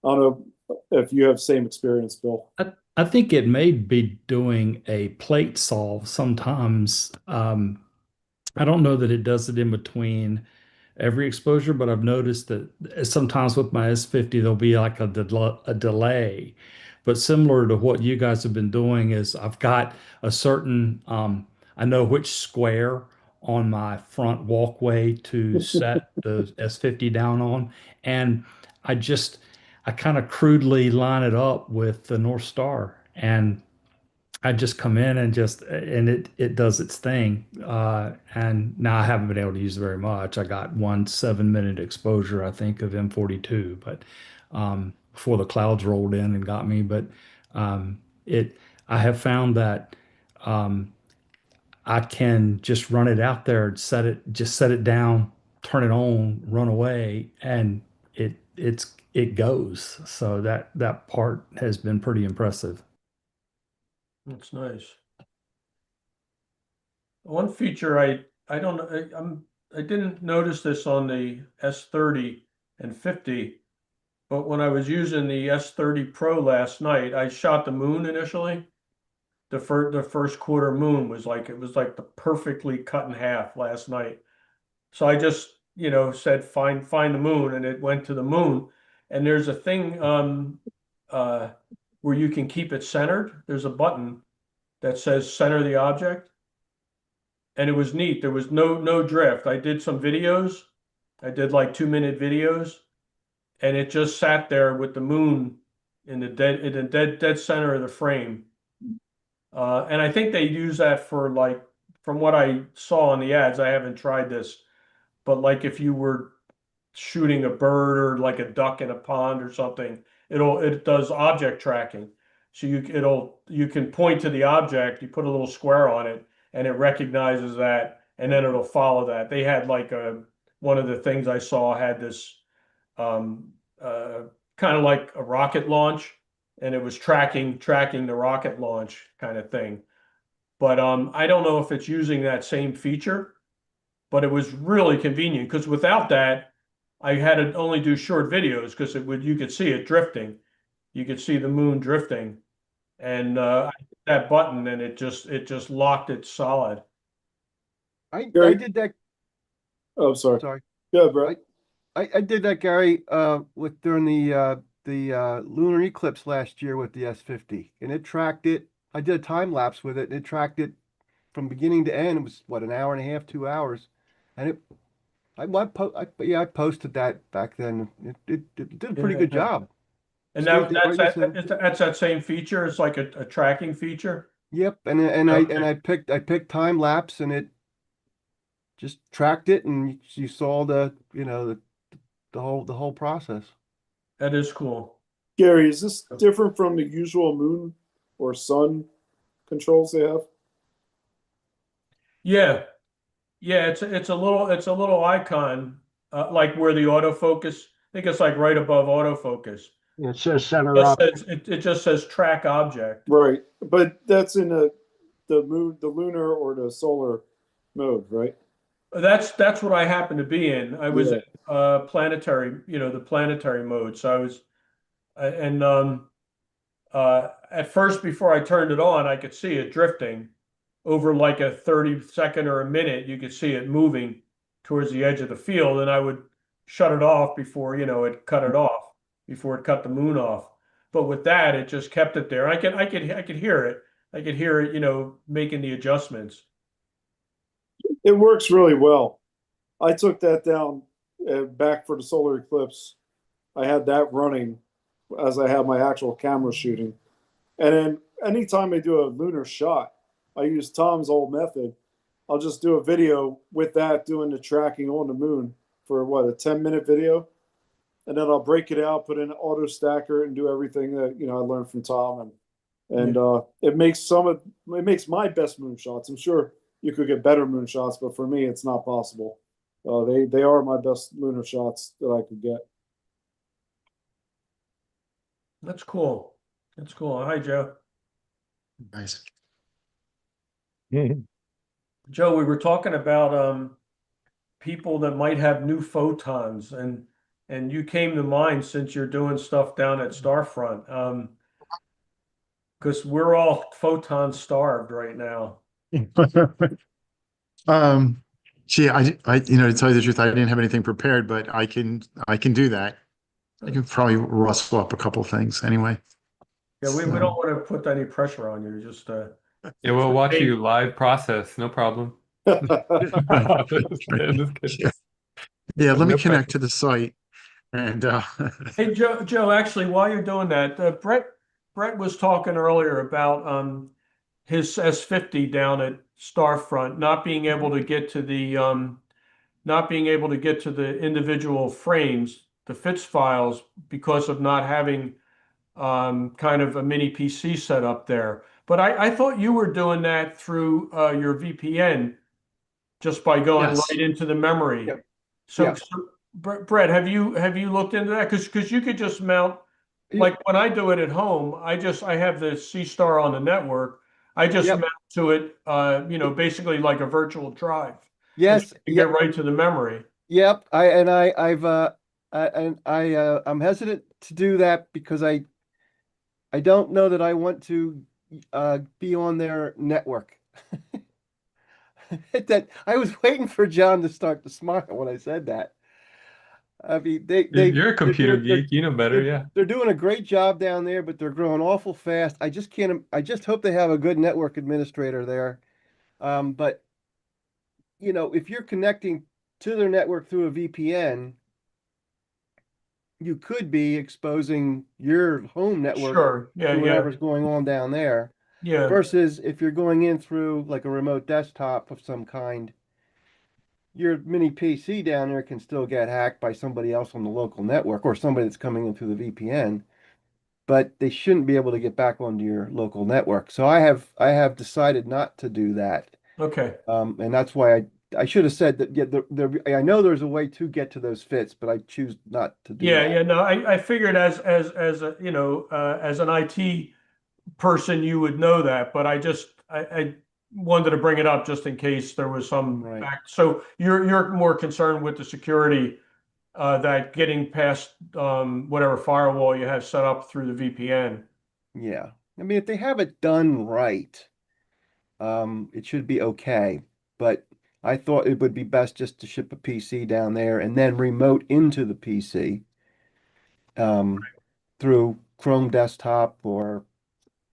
I don't know if you have same experience, Bill. I think it may be doing a plate solve sometimes. I don't know that it does it in between every exposure, but I've noticed that sometimes with my S50, there'll be like a delay. But similar to what you guys have been doing is I've got a certain, I know which square on my front walkway to set the S50 down on. And I just, I kind of crudely line it up with the North Star. And I just come in and it does its thing. And now I haven't been able to use it very much. I got one 7-minute exposure, I think, of M42, but before the clouds rolled in and got me. But it I have found that I can just run it out there and set it down, turn it on, run away, and it goes. So that part has been pretty impressive. That's nice. One feature I don't know I didn't notice this on the S30 and 50, but when I was using the S30 Pro last night, I shot the moon initially. The first quarter moon was like the perfectly cut in half last night. So I just said find the moon, and it went to the moon. And there's a thing where you can keep it centered. There's a button that says center the object. And it was neat. There was no drift. I did some videos. I did like 2-minute videos, and it just sat there with the moon in the dead center of the frame. And I think they use that for like, from what I saw in the ads, I haven't tried this, but like if you were shooting a bird or like a duck in a pond or something, it does object tracking. So you can point to the object, you put a little square on it, and it recognizes that, and then it'll follow that. They had like one of the things I saw had this um, uh, kind of like a rocket launch, and it was tracking the rocket launch kind of thing. But I don't know if it's using that same feature, but it was really convenient because without that, I had to only do short videos because it would you could see it drifting. You could see the moon drifting, and I hit that button and it just locked it solid. I Gary, did that. oh, sorry. Sorry. Yeah, Brett. I did that, Gary, with during the lunar eclipse last year with the S50, and it tracked it. I did a time lapse with it, and it tracked it from beginning to end. It was what, an hour and a half, 2 hours, and I posted that back then. It did a pretty good Yeah. job. And Stayed that there right that's in the that center. that's that same feature. It's like a tracking feature. Yep, and Okay. I picked time lapse, and it just tracked it, and you saw the whole process. That is cool. Gary, is this different from the usual moon or sun controls they have? Yeah, yeah. It's a little icon like where the autofocus. I think it's like right above autofocus. It says center up. It just says track object. Right, but that's in the moon, the lunar or the solar mode, right? That's what I happen to be in. I was Yeah. in planetary, the planetary mode. So I was, and at first before I turned it on, I could see it drifting over like a 30-second or a minute. You could see it moving towards the edge of the field, and I would shut it off before, it cut it off, before it cut the moon off. But with that, it just kept it there. I could hear it. I could hear it, making the adjustments. It works really well. I took that down back for the solar eclipse. I had that running as I had my actual camera shooting. And then anytime I do a lunar shot, I use Tom's old method. I'll just do a video with that doing the tracking on the moon for what, a 10-minute video? And then I'll break it out, put in an auto stacker and do everything that, I learned from Tom. And it makes my best moon shots. I'm sure you could get better moon shots, but for me, it's not possible. They are my best lunar shots that I could get. That's cool. That's cool. Hi, Joe. Nice. Joe, we were talking about people that might have new photons, and you came to mind since you're doing stuff down at Starfront. Because we're all photon starved right now. Gee, to tell you the truth, I didn't have anything prepared, but I can do that. I can probably rustle up a couple of things anyway. Yeah, we don't want to put any pressure on you. Just Yeah, we'll watch you live process, no problem. Yeah, let me No connect pressure. to the site and Hey, Joe, actually, while you're doing that, Brett was talking earlier about his S50 down at Starfront not being able to get to the individual frames, the FITS files, because of not having kind of a mini PC set up there. But I thought you were doing that through your VPN just by going yes. right into the memory. Yep. So, Yep. so Brett, have you looked into that? Because you could just mount, like when I do it at home, I have the C Star on the network. I just Yep. mount to it, basically like a virtual drive. And so Yes. you get right to the memory. Yep. I'm hesitant to do that because I don't know that I want to be on their network. That I was waiting for John to start to smile when I said that. I mean, You're a computer geek, you know better, yeah. they're doing a great job down there, but they're growing awful fast. I just can't. I just hope they have a good network administrator there. But if you're connecting to their network through a VPN, you could be exposing your home network Sure. Yeah, to yeah, whatever's going on down there. yeah. Versus if you're going in through like a remote desktop of some kind, your mini PC down there can still get hacked by somebody else on the local network or somebody that's coming in through the VPN, but they shouldn't be able to get back onto your local network. So I have decided not to do that. Okay. And that's why I should have said that. Yeah, I know there's a way to get to those fits, but I choose not to do Yeah, that. yeah, no, I figured as a, you know, as an IT person, you would know that, but I wanted to bring it up just in case there was some Right. back. So you're more concerned with the security, that getting past whatever firewall you have set up through the VPN. Yeah. I mean, if they have it done right, it should be okay. But I thought it would be best just to ship a PC down there and then remote into the PC through Chrome desktop or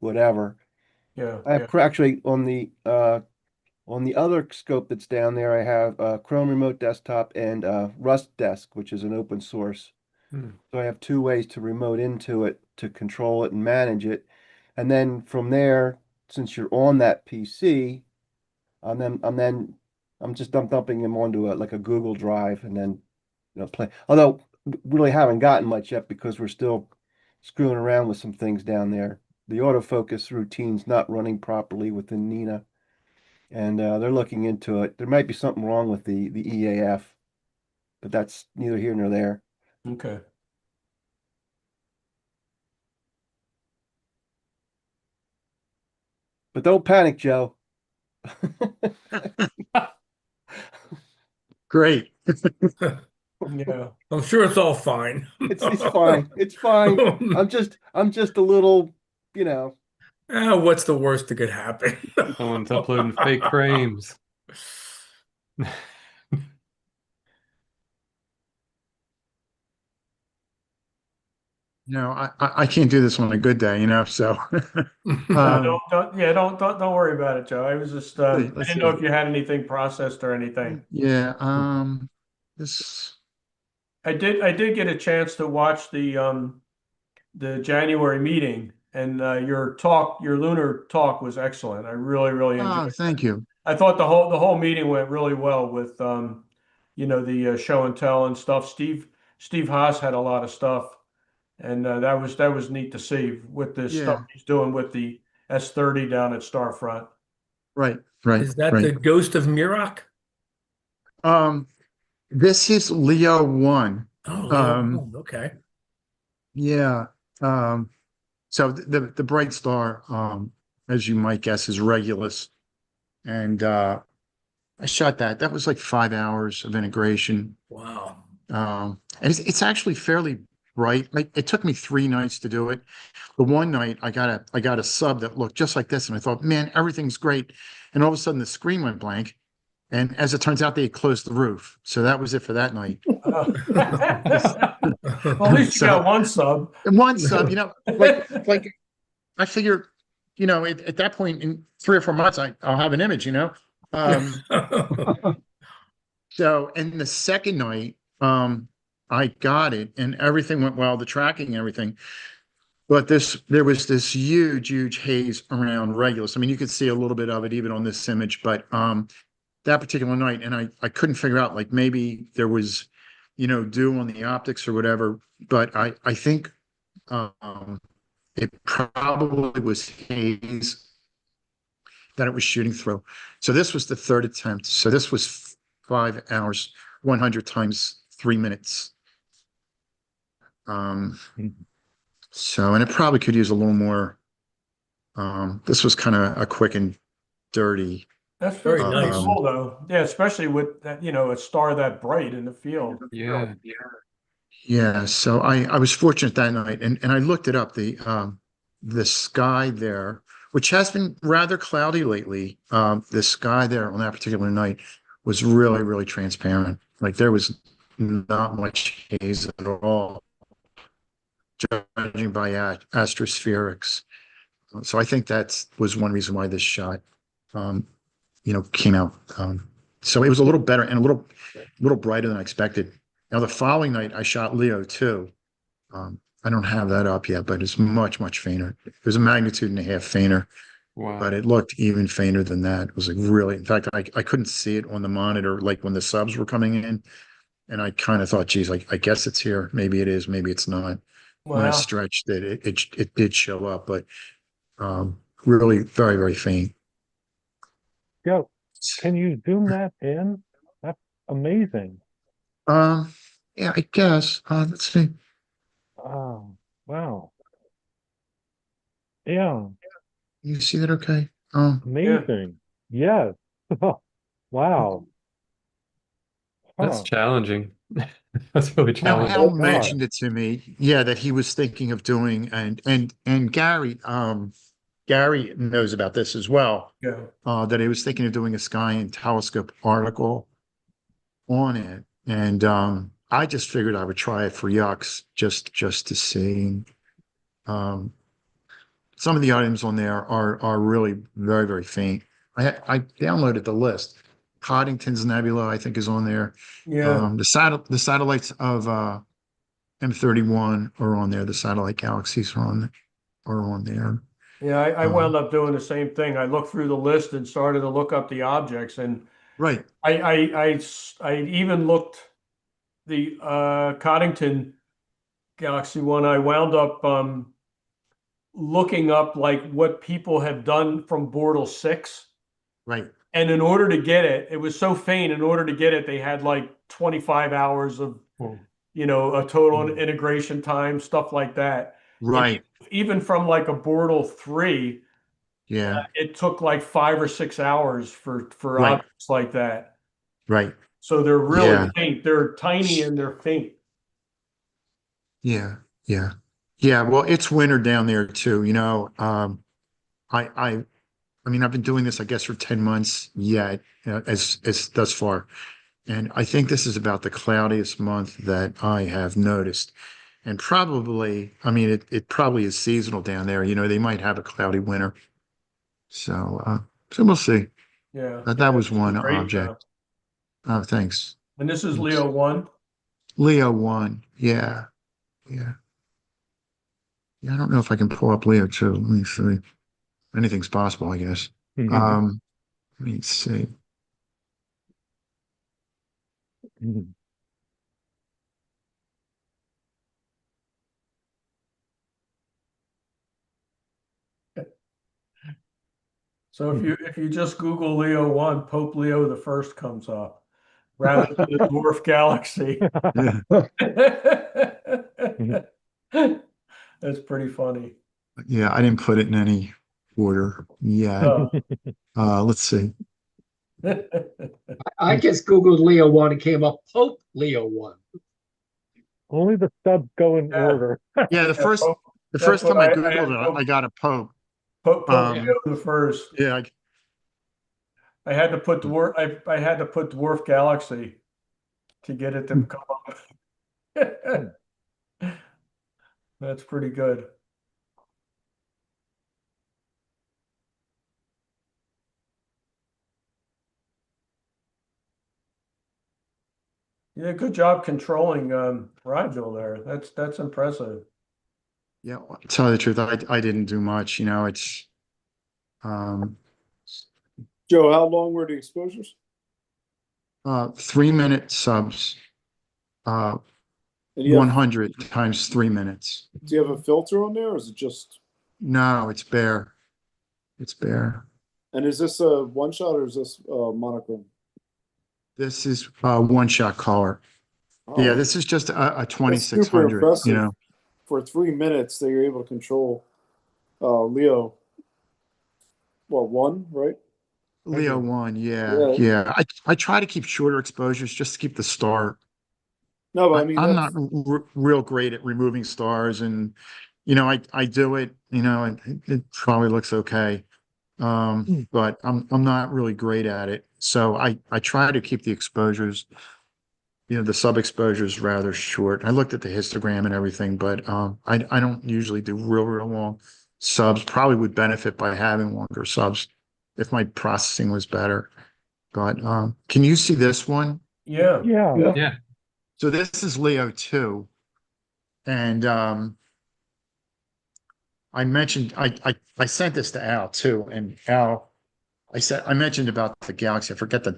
whatever. Yeah, I have actually on the other scope that's down there, I have Chrome Remote Desktop and Rust Desk, which is an open source. Hmm. So I have two ways to remote into it to control it and manage it. And then from there, since you're on that PC, I'm just dumping them onto like a Google Drive and then play. Although really haven't gotten much yet because we're still screwing around with some things down there. The autofocus routine's not running properly within Nina, and they're looking into it. There might be something wrong with the EAF, but that's neither here nor there. okay. But don't panic, Joe. Great. Yeah. I'm sure it's all fine. It's fine. It's fine. I'm just a little, you know. What's the worst that could happen? Someone's uploading fake frames. No, I can't do this on a good day, so No, don't worry about it, Joe. I was just I let's didn't know see. if you had anything processed or anything. Yeah, this I did get a chance to watch the January meeting, and your lunar talk was excellent. I really enjoyed. thank you. I thought the whole meeting went really well with the show and tell and stuff. Steve Haas had a lot of stuff, and that was neat to see with the stuff Yeah, he's doing with the S30 down at Starfront. right, Is that the Ghost of Muroc? Um, this is Leo 1. Oh, Leo, okay. Yeah. So the bright star, as you might guess, is Regulus. And I shot that. That was like 5 hours of integration. Wow. And it's actually fairly bright. It took me 3 nights to do it. The one night I got a sub that looked just like this, and I thought, man, everything's great. And all of a sudden the screen went blank. And as it turns out, they had closed the roof. So that was it for that night. Well, at least you got one sub. One sub, like I figure, at that point in 3 or 4 months, I'll have an image, So, and the second night, I got it and everything went well, the tracking and everything. But there was this huge haze around Regulus. I mean, you could see a little bit of it even on this image, but that particular night, and I couldn't figure out, like, maybe there was, dew on the optics or whatever, but I think it probably was haze that it was shooting through. So this was the third attempt. So this was 5 hours, 100 times 3 minutes. So, and it probably could use a little more. This was kind of a quick and dirty. That's very nice. Cool though. Yeah, especially with that, a star that bright in the field. Yeah. Yeah. So I was fortunate that night, and I looked it up. The sky there, which has been rather cloudy lately, the sky there on that particular night was really transparent. Like there was not much haze at all, judging by astrophysics. So I think that was one reason why this shot, came out. So it was a little better and a little brighter than I expected. Now the following night I shot Leo 2. I don't have that up yet, but it's much fainter. It was a magnitude and a half fainter. Wow. But it looked even fainter than that. It was like really, in fact, I couldn't see it on the monitor, like when the subs were coming in. And I kind of thought, geez, I guess it's here. Maybe it is, maybe it's not. When I stretched it, it did show up, but really very faint. Joe, can you zoom that in? amazing. Yeah, I guess. Let's see. Oh, wow. Yeah, You see that okay? Yeah. amazing. Yes. Wow. That's Huh. challenging. That's really Now, challenging. Hal Oh God. mentioned it to me, yeah, that he was thinking of doing, and Gary knows about this as well, Yeah. that he was thinking of doing a sky and telescope article on it. And I just figured I would try it for yucks, just to see. Um, some of the items on there are really very, very faint. I downloaded the list. Coddington's Nebula, I think, is on there. Yeah. The satellites of M31 are on there. The satellite galaxies are on there. Yeah. I Um, wound up doing the same thing. I looked through the list and started to look up the objects, and right. I even looked the Coddington Galaxy one. I wound up looking up like what people have done from Bortle 6. Right. And in order to get it, it was so faint. In order to get it, they had like 25 hours of, a total integration time, stuff like that. And Right. even from like a Bortle 3, Yeah. it took like 5 or 6 hours for Right. objects like that. Right. So they're really Yeah. faint. They're tiny and they're faint. Yeah. Yeah. Yeah. Well, it's winter down there too. I I I mean, I've been doing this, I guess, for 10 months yet, as thus far. And I think this is about the cloudiest month that I have noticed. And probably, I mean, it probably is seasonal down there. They might have a cloudy winter. So we'll see. Yeah. But that Yeah. was This is one great object. though. Oh, thanks. And this is Thanks. Leo 1. Leo 1. Yeah. Yeah. Yeah. I don't know if I can pull up Leo 2. Let me see. Anything's possible, I guess. Um, Let me see. So if you just Google Leo 1, Pope Leo the First comes up rather than the dwarf galaxy. That's pretty funny. Yeah, I didn't put it in any order. Yeah. Let's see. I just Googled Leo 1 and came up Pope Leo 1. Only the subs go in order. Yeah, the first Pope, the that's first what time I I had. Googled it, I got a Pope. Pope Leo the First. Yeah, I had to put I had to put dwarf galaxy to get it to come up. That's pretty good. Yeah, good job controlling Rigel there. That's impressive. yeah. To tell you the truth, I didn't do much. It's um Joe, how long were the exposures? 3-minute subs, And you have, 100 times 3 minutes. do you have a filter on there, or is it just? No, it's bare. It's bare. And is this a one shot or is this monochrome? This is one shot color. Yeah, Oh, this is just a that's super 2600, impressive. For 3 minutes, that you're able to control Leo. Well, 1, right? Leo 1, yeah, Yeah. yeah. I try to keep shorter exposures just to keep the star. No, but I mean I'm that's not real great at removing stars, and I do it. It probably looks okay, but I'm not really great at it. So I try to keep the exposures, the sub exposures rather short. I looked at the histogram and everything, but I don't usually do real long subs. Probably would benefit by having longer subs if my processing was better. But can you see this one? Yeah. Yeah. Yeah. So this is Leo 2. And I sent this to Al too. And Al, I mentioned about the galaxy. I forget the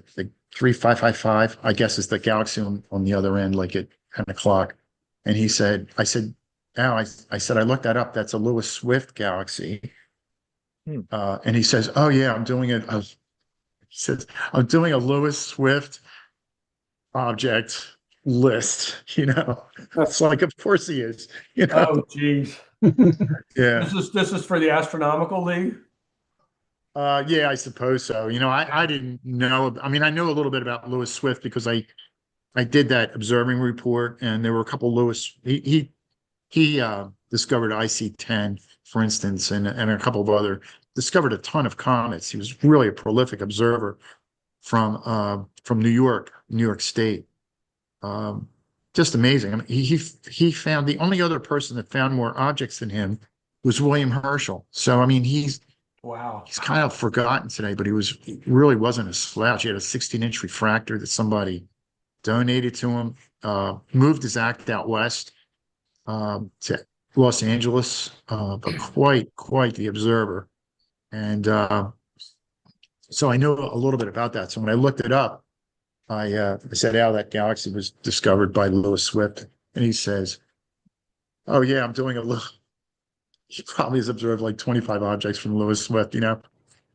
3555, I guess, is the galaxy on the other end, like at 10 o'clock. And I said, Al, I said, I looked that up. That's a Lewis Swift galaxy. And he says, oh yeah, I'm doing it. He says, I'm doing a Lewis Swift object list, you know. It's like, of course he is, you know. Oh, geez. Yeah. This is for the Astronomical League? Yeah, I suppose so. You know, I didn't know. I mean, I know a little bit about Lewis Swift because I did that observing report, and there were a couple Lewis. He discovered IC10, for instance, and a couple of other discovered a ton of comets. He was really a prolific observer from New York State. Um, just amazing. I mean, he found the only other person that found more objects than him was William Herschel. So I mean, Wow. he's kind of forgotten today, but he really wasn't a slouch. He had a 16-inch refractor that somebody donated to him. Moved his act out west to Los Angeles, but quite the observer. And so I know a little bit about that. So when I looked it up, I said, "Oh, that galaxy was discovered by Lewis Swift," and he says, "Oh yeah, I'm doing a little." He probably has observed like 25 objects from Lewis Swift. You know,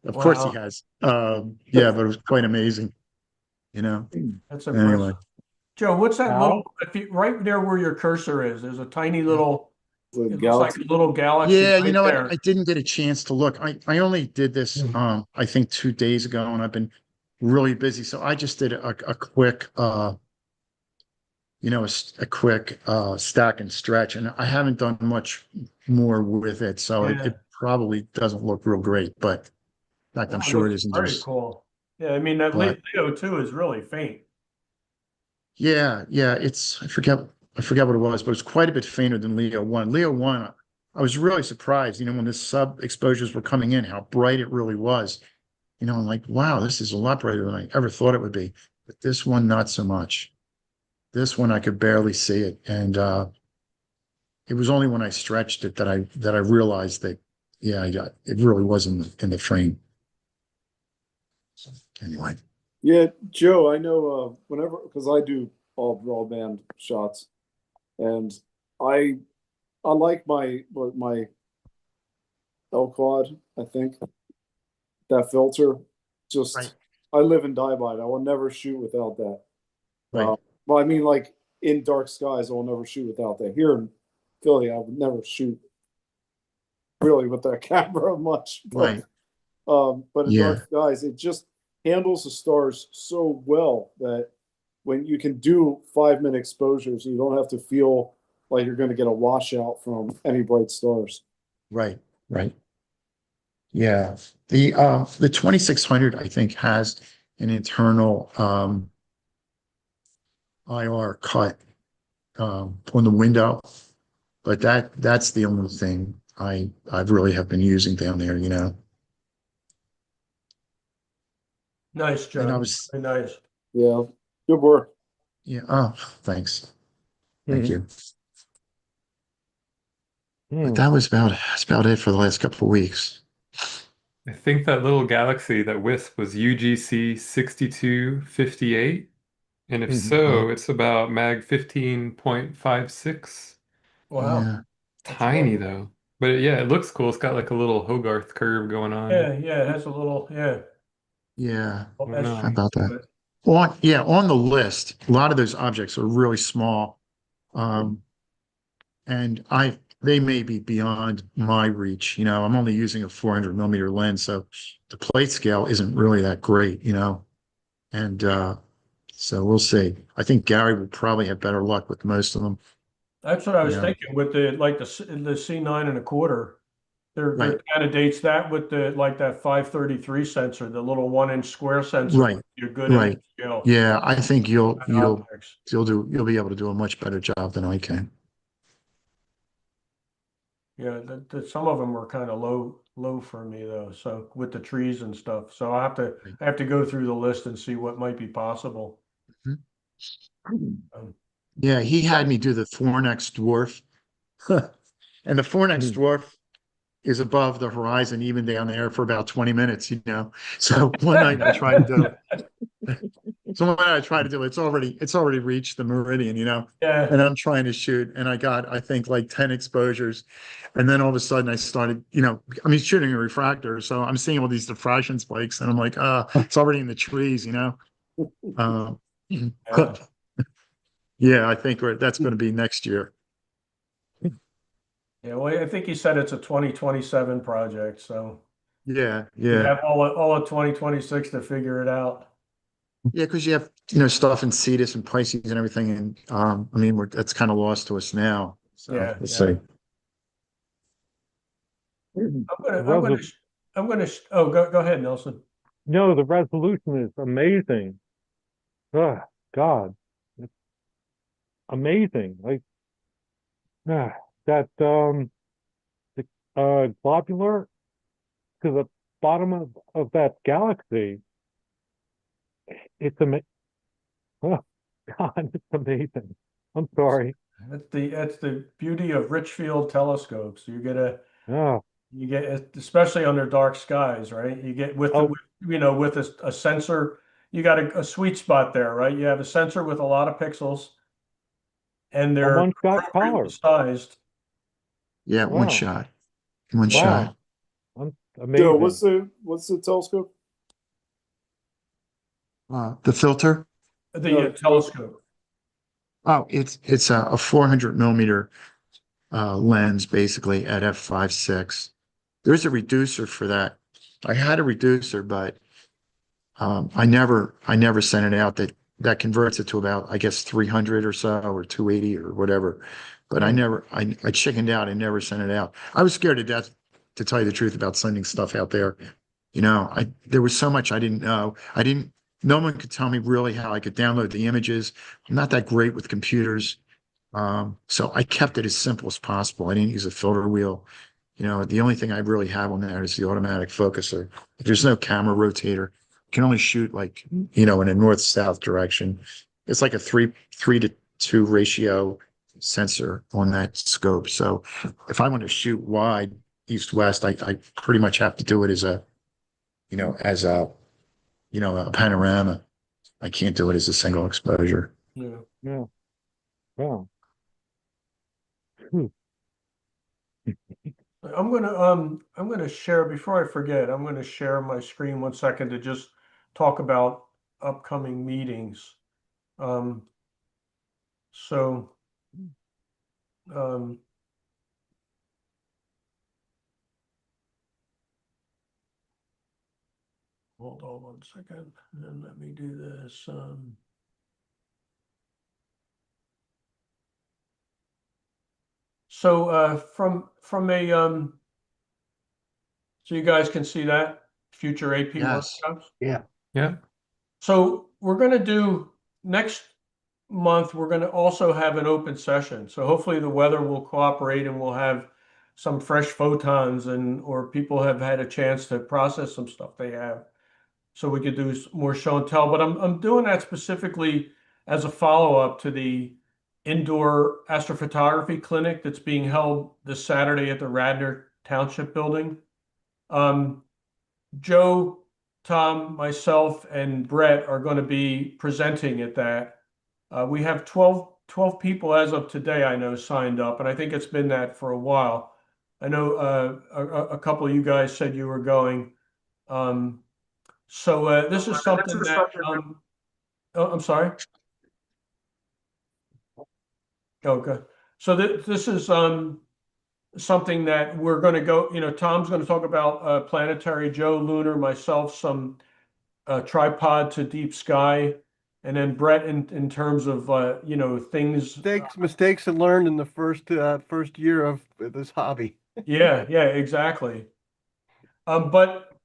of course he Wow. has. Yeah, but it was quite amazing. You know. That's Anyway, impressive. Joe, what's that Al? little, if you, right there where your cursor is, there's a tiny little, The it looks like galaxy. a little galaxy yeah, you right know what? there. I didn't get a chance to look. I only did this I think 2 days ago, and I've been really busy. So I just did a quick you know, a quick stack and stretch, and I haven't done much more with it. So Yeah. it probably doesn't look real great, but in fact, I'm Wow, sure it looks isn't. very cool. Yeah, I mean, that But Leo 2 is really faint. yeah, I forget what it was, but it's quite a bit fainter than Leo 1. Leo 1, I was really surprised, you know, when the sub exposures were coming in, how bright it really was. You know, I'm like, wow, this is a lot brighter than I ever thought it would be. But this one, not so much. This one, I could barely see it. And it was only when I stretched it that I realized that, yeah, it really was in the frame. Anyway. Yeah, Joe, I know whenever because I do all broadband shots, and I I like my L quad. I think that filter just Right. I live and die by it. I will never shoot without that. Right. Well, I mean, like in dark skies, I will never shoot without that. Here in Philly, I would never shoot really with that camera much, Right. but in Yeah. dark skies, it just handles the stars so well that when you can do 5-minute exposures, you don't have to feel like you're going to get a washout from any bright stars. Right. Right. Yeah. The 2600, I think, has an internal IR cut on the window, but that's the only thing I've really have been using down there, you know. Nice, And I Joe. was Very nice. Yeah, good work. Yeah. Oh, thanks. Thank you. But that's about it for the last couple of weeks. I think that little galaxy, that wisp, was UGC 6258. And if so, it's about mag 15.56. Wow. Yeah. Tiny though. But yeah, it looks cool. It's got like a little Hogarth curve going on. Yeah, it has a little, yeah. Yeah. Well, I that's know. How about that? good. On the list, a lot of those objects are really small. And they may be beyond my reach. You know, I'm only using a 400 millimeter lens, so the plate scale isn't really that great, you know. And so we'll see. I think Gary will probably have better luck with most of them. That's what I was Yeah. thinking with the C9 1/4. There Right. candidates that with that 533 sensor, the little 1-inch square sensor. Right. You're good Right. image scale. Yeah, I think you'll Objects. you'll be able to do a much better job than I can. Yeah, some of them were kind of low for me though. So with the trees and stuff, so I have to go through the list and see what might be possible. Um, Yeah, he had me do the Fornex dwarf. And the Fornex dwarf is above the horizon, even down there for about 20 minutes, you know. So one night I tried to do it. So one night I tried to do it. It's already reached the meridian, you know. Yeah. And I'm trying to shoot, and I got, I think, like 10 exposures. And then all of a sudden I started, you know, I mean, shooting a refractor. So I'm seeing all these diffraction spikes, and I'm like, it's already in the trees, you know. Yeah. Yeah, I think that's going to be next year. Yeah, well, I think he said it's a 2027 project, so Yeah, you yeah. have all of 2026 to figure it out. Yeah, because you have, stuff in Cetus and Pisces and everything, and I mean, that's kind of lost to us now. So Yeah, let's yeah. see. I'm gonna, oh, go ahead, Nelson. No, the resolution is amazing. Oh, God, it's amazing. Like that the globular to the bottom of that galaxy. It's amazing. Oh, God, it's amazing. I'm sorry. That's the beauty of Richfield telescopes. Oh, you get, especially under dark skies, right? You get with, oh, with a sensor, you got a sweet spot there, right? You have a sensor with a lot of pixels and a they're one-shot appropriately color. sized. Yeah, one Wow, shot, one wow, shot. Joe, amazing. what's the telescope? The filter. The telescope. Oh, it's a 400 millimeter lens, basically at f5.6. There's a reducer for that. I had a reducer, but I never sent it out. That converts it to about, I guess, 300 or so, or 280 or whatever. But I chickened out and never sent it out. I was scared to death, to tell you the truth, about sending stuff out there. There was so much I didn't know. No one could tell me really how I could download the images. I'm not that great with computers. So I kept it as simple as possible. I didn't use a filter wheel. The only thing I really have on there is the automatic focuser. There's no camera rotator. You can only shoot in a north-south direction. It's like a 3:2 ratio sensor on that scope. So if I want to shoot wide, east-west, I pretty much have to do it as a panorama. I can't do it as a single exposure. Yeah. Yeah, wow. Phew. I'm gonna share, before I forget, I'm gonna share my screen 1 second to just talk about upcoming meetings. Um, so, um, hold on 1 second, and let me do this. From a so you guys can see that future AP Yes. workshops. Yeah. Yeah. So we're going to do next month, we're going to also have an open session. So hopefully the weather will cooperate and we'll have some fresh photons or people have had a chance to process some stuff they have. So we could do more show and tell, but I'm doing that specifically as a follow-up to the indoor astrophotography clinic that's being held this Saturday at the Radnor Township Building. Joe, Tom, myself, and Brett are going to be presenting at that. We have 12 people as of today, I know, signed up, and I think it's been that for a while. I know a couple of you guys said you were going. This is something that, oh, I'm sorry. Okay. So this is something that we're going to go, Tom's going to talk about planetary, Joe, lunar, myself, some tripod to deep sky, and then Brett in terms of things. Mistakes learned in the first year of this hobby. Yeah, exactly. But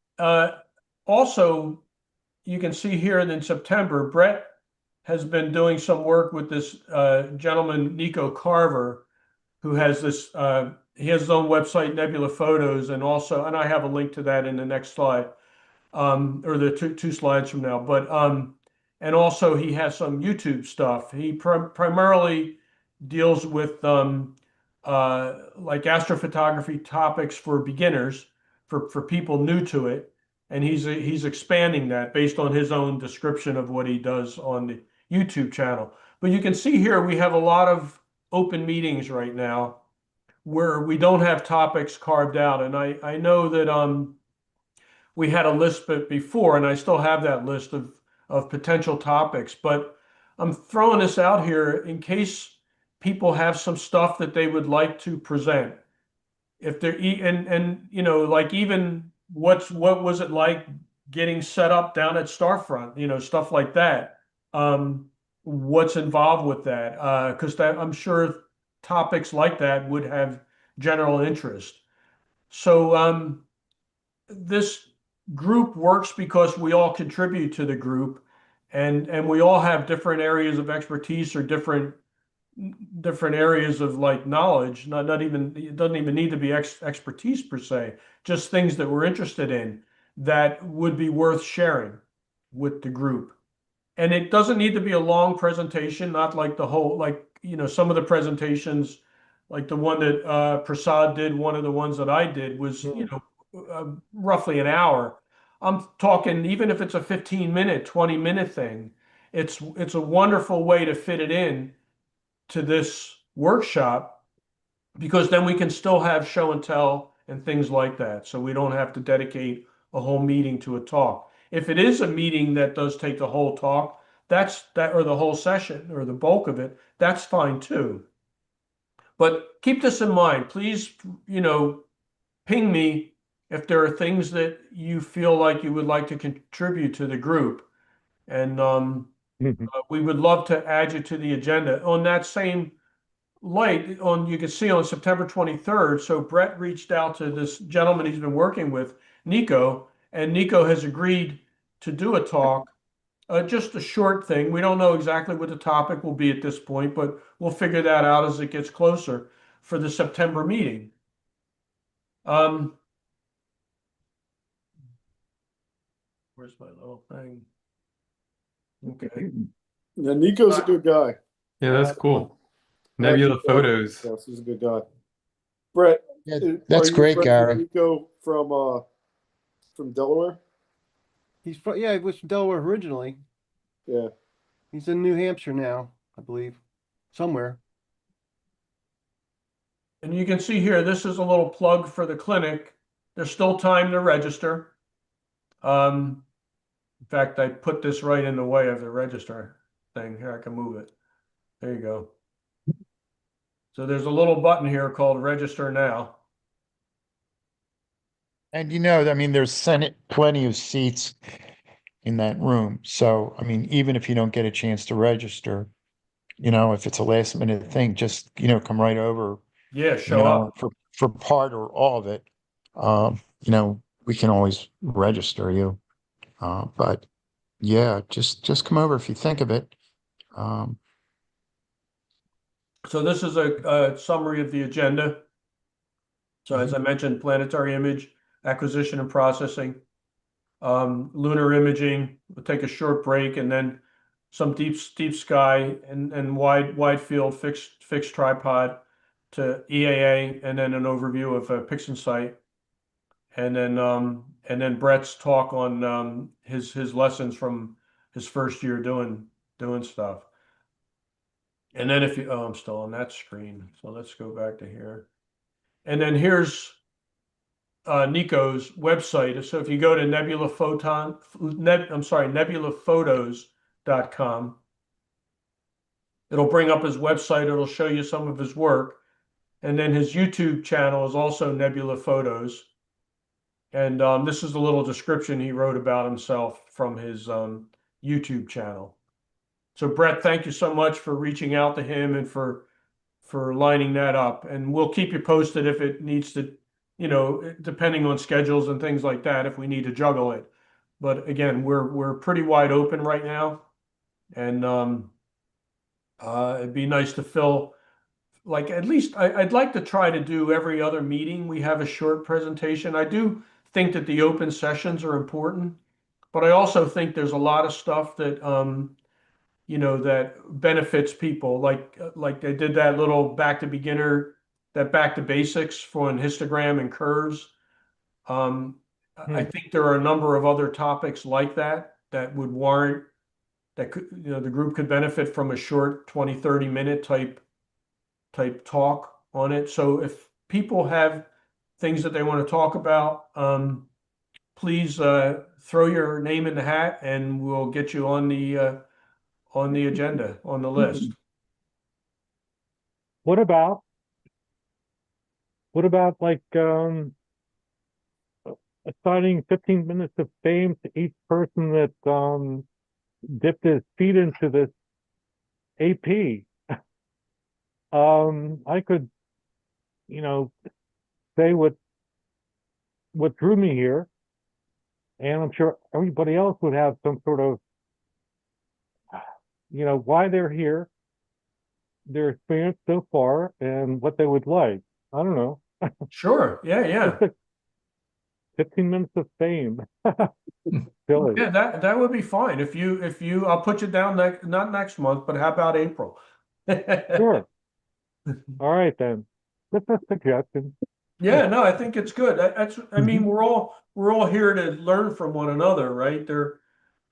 also you can see here that in September, Brett has been doing some work with this gentleman, Nico Carver, who has this, he has his own website, Nebula Photos, and I have a link to that in the next slide, or the two slides from now. But and also he has some YouTube stuff. He primarily deals with like astrophotography topics for beginners, for people new to it, and he's expanding that based on his own description of what he does on the YouTube channel. But you can see here we have a lot of open meetings right now where we don't have topics carved out, and I know that we had a list before, and I still have that list of potential topics, but I'm throwing this out here in case people have some stuff that they would like to present. If they're and you know, like even what was it like getting set up down at Starfront, you know, stuff like that. What's involved with that? Because that I'm sure topics like that would have general interest. So this group works because we all contribute to the group, and we all have different areas of expertise or different areas of like knowledge. Not even it doesn't even need to be expertise per se, just things that we're interested in that would be worth sharing with the group. And it doesn't need to be a long presentation, not like the whole, like, you know, some of the presentations, like the one that Prasad did, one of the ones that I did was, you know, roughly an hour. I'm talking, even if it's a 15-minute, 20-minute thing, it's a wonderful way to fit it in to this workshop because then we can still have show and tell and things like that. So we don't have to dedicate a whole meeting to a talk. If it is a meeting that does take the whole talk, or the whole session or the bulk of it, that's fine too. But keep this in mind. Please, you know, ping me if there are things that you feel like you would like to contribute to the group. And we would love to add you to the agenda. On that same light, you can see on September 23rd, so Brett reached out to this gentleman he's been working with, Nico, and Nico has agreed to do a talk, just a short thing. We don't know exactly what the topic will be at this point, but we'll figure that out as it gets closer for the September meeting. Where's my little thing? Okay. Yeah, Nico's a good guy. Yeah, that's cool. Glad Nebula you- Photos. Yes, he's a good guy. Brett, Yeah, are that's you great, friends with Gary. Nico from Delaware? He's from, yeah, he was from Delaware originally. Yeah. He's in New Hampshire now, I believe, somewhere. And you can see here, this is a little plug for the clinic. There's still time to register. In fact, I put this right in the way of the register thing. Here, I can move it. There you go. So there's a little button here called register now. And you know, I mean, there's plenty of seats in that room. So, I mean, even if you don't get a chance to register, you know, if it's a last minute thing, just, you know, come right over, Yeah, you show know, up. for part or all of it. You know, we can always register you. But yeah, just come over if you think of it. So this is a summary of the agenda. So as I mentioned, planetary image acquisition and processing, lunar imaging. We'll take a short break and then some deep sky and wide field fixed tripod to EAA, and then an overview of a PixInsight, and then Brett's talk on his lessons from his first year doing stuff. And then if you, oh, I'm still on that screen. So let's go back to here. And then here's Nico's website. So if you go to nebulaphotos.com, it'll bring up his website. It'll show you some of his work. And then his YouTube channel is also Nebula Photos. And this is a little description he wrote about himself from his YouTube channel. So Brett, thank you so much for reaching out to him and for lining that up. And we'll keep you posted if it needs to, you know, depending on schedules and things like that, if we need to juggle it. But again, we're pretty wide open right now. And it'd be nice to fill, like, at least I'd like to try to do every other meeting. We have a short presentation. I do think that the open sessions are important, but I also think there's a lot of stuff that, you know, that benefits people. Like they did that little back to basics for an histogram and curves. I think there are a number of other topics like that that would warrant that could, you know, the group could benefit from a short 20, 30-minute type talk on it. So if people have things that they want to talk about, please throw your name in the hat and we'll get you on on the agenda, on the list. What about like assigning 15 minutes of fame to each person that dipped his feet into this AP? I could, say what drew me here, and I'm sure everybody else would have some sort of, why they're here, their experience so far, and what they would like. I don't know. Sure. Yeah, yeah. Just a 15 minutes of fame. Silly. Yeah, that would be fine. If you I'll put you down not next month, but how about April? Sure. All right then. Just a suggestion. Yeah, no, I think it's good. I mean, we're all here to learn from one another, right?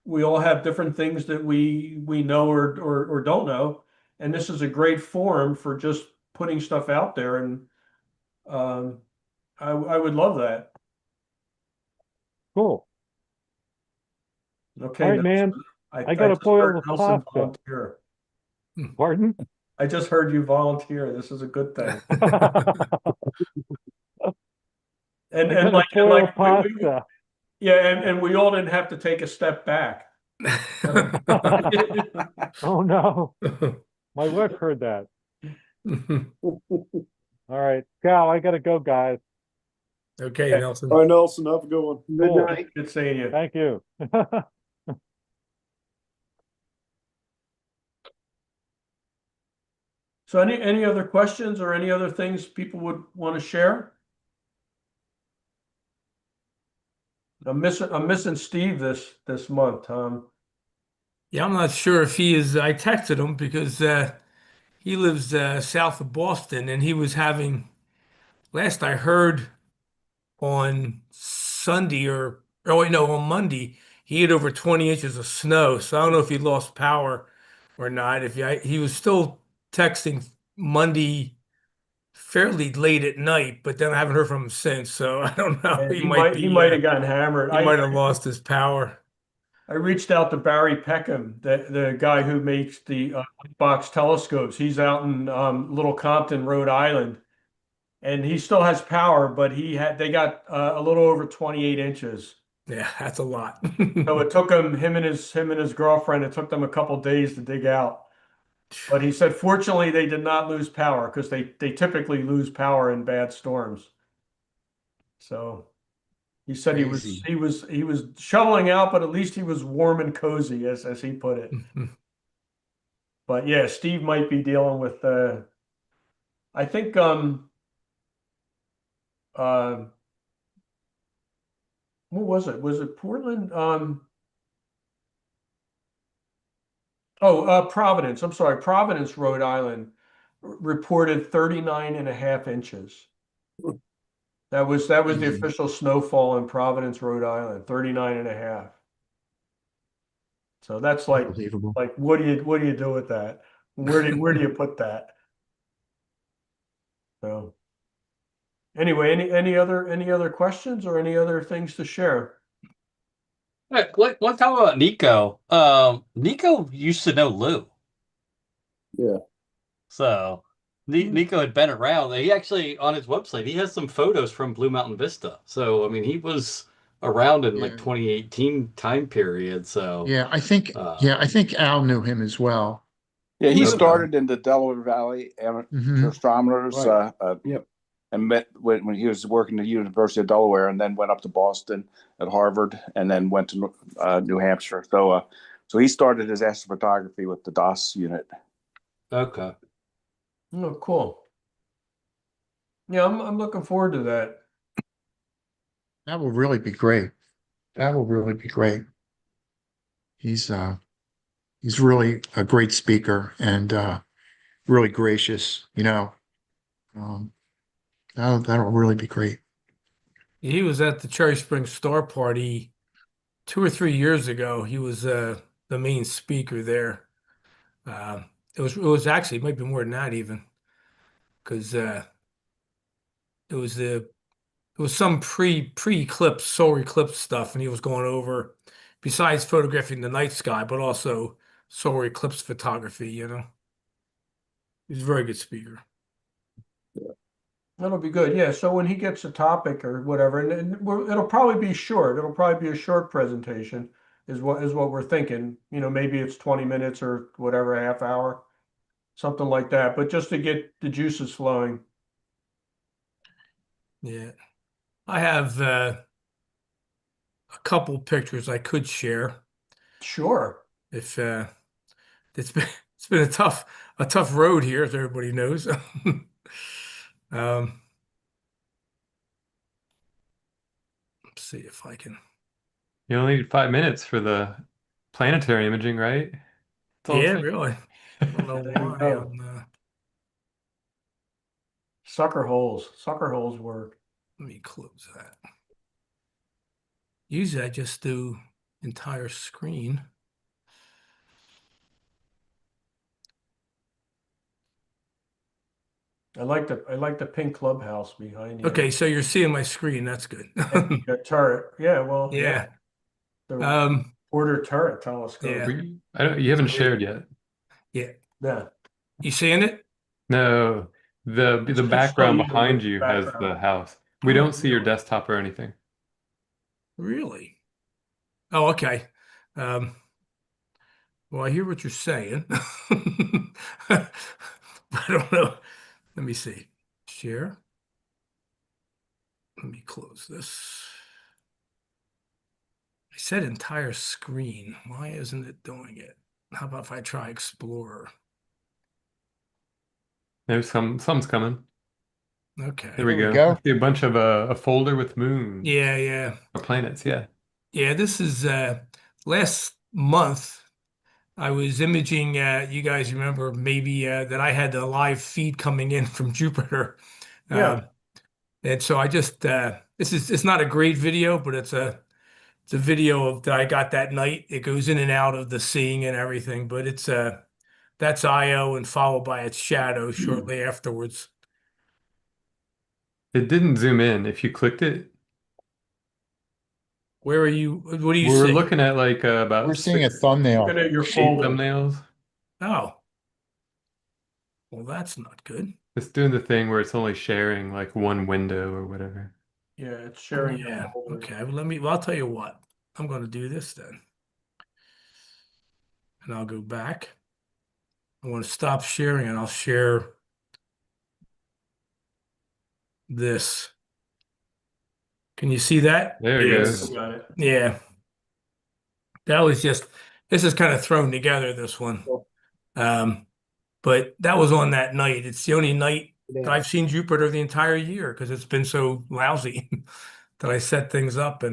We all have different things that we know or don't know, and this is a great forum for just putting stuff out there, and I would love that. Cool. Okay, All right, man. I gotta just boil heard the Nelson pasta. volunteer. Pardon? I just heard you volunteer. This is a good thing. I And gotta like boil we, pasta. yeah, and we all didn't have to take a step back. Oh no. My wife heard that. All right. Cal, I gotta go, guys. Okay, Nelson. All right, Nelson, have a good one. Good Cool. night. Good seeing you. Thank you. So any other questions or any other things people would want to share? I'm missing Steve this month, Tom. Yeah, I'm not sure if he is. I texted him because he lives south of Boston, and he was having, last I heard, on Sunday or wait, no, on Monday, he had over 20 inches of snow. So I don't know if he lost power or not. He was still texting Monday fairly late at night, but then I haven't heard from him since. So I don't know. And He might he be. might have gotten hammered. He might have lost his power. I reached out to Barry Peckham, the guy who makes the box telescopes. He's out in Little Compton, Rhode Island, and he still has power, but they got a little over 28 inches. Yeah, that's a lot. So it took him and his girlfriend, it took them a couple days to dig out. But he said, fortunately, they did not lose power because they typically lose power in bad storms. So he said Crazy. he was shoveling out, but at least he was warm and cozy, as he put it. But yeah, Steve might be dealing with I think uh what was it? Was it Portland? Providence. I'm sorry, Providence, Rhode Island reported 39 and a half inches. That was the official snowfall in Providence, Rhode Island, 39 and a half. So that's Unbelievable. like what do you do with that? Where do you put that? So anyway, any other questions or any other things to share? Hey, one time about Nico. Nico used to know Lou. Yeah. So Nico had been around. He actually, on his website, he has some photos from Blue Mountain Vista. So I mean, he was around in like Yeah. 2018 time period. So Yeah, I think Al knew him as well. Yeah, he Okay. started in the Delaware Valley Mhm. astronomers, Right. Yep. and met when he was working at the University of Delaware, and then went up to Boston at Harvard, and then went to New Hampshire. So he started his astrophotography with the DOS unit. Okay. Oh, cool. Yeah, I'm looking forward to that. That will really be great. That will really be great. He's really a great speaker and really gracious, Um, that'll really be great. He was at the Cherry Springs Star Party 2 or 3 years ago. He was the main speaker there. It was actually it might be more than that even, because it was some pre-eclipse solar eclipse stuff, and he was going over, besides photographing the night sky, but also solar eclipse photography, you know. He's a very good speaker. That'll be good. Yeah. So when he gets a topic or whatever, and it'll probably be short. It'll probably be a short presentation, is what we're thinking. You know, maybe it's 20 minutes or whatever, a half hour, something like that. But just to get the juices flowing. Yeah. I have a couple pictures I could share Sure. if it's been a tough road here, as everybody knows. Um, let's see if I can. You only need 5 minutes for the planetary imaging, right? That's all it Yeah, takes. really. I don't know There you why. go. Sucker holes work. Let me close that. Usually I just do entire screen. I like the pink clubhouse behind you. Okay, so you're seeing my screen. That's good. And the turret. Yeah, well, Yeah. The Porter Turret Telescope. Yeah. You haven't shared yet. Yeah. Yeah. You seeing it? No, the It's just background still behind the you has the background. house. We Oh, don't see your desktop or anything. Really? Oh, okay. Well, I hear what you're saying. I don't know. Let me see. Share. Let me close this. I said entire screen. Why isn't it doing it? How about if I try Explorer? There's some's coming. Okay. There we There we go. go. I see a bunch of a folder with moons Yeah. or planets. Yeah. Yeah, this is last month I was imaging you guys remember maybe that I had a live feed coming in from Jupiter. Yeah. And so I just it's not a great video, but it's a video of that I got that night. It goes in and out of the seeing and everything, but it's that's Io and followed by its shadow shortly afterwards. It didn't zoom in. If you clicked it, Where are you? What do you we're see? looking at like about We're seeing a 6, thumbnail. Looking at your 8 folder. thumbnails. Oh, well, that's not good. It's doing the thing where it's only sharing like one window or whatever. Yeah, it's sharing your Yeah. folder. Okay. Well, I'll tell you what. I'm going to do this then. And I'll go back. I want to stop sharing and I'll share this. Can you see that? There it Yes, goes. got it. Yeah. This is kind of thrown together, this one. But that was on that night. It's the only night that I've seen Jupiter the entire year because it's been so lousy that I set things up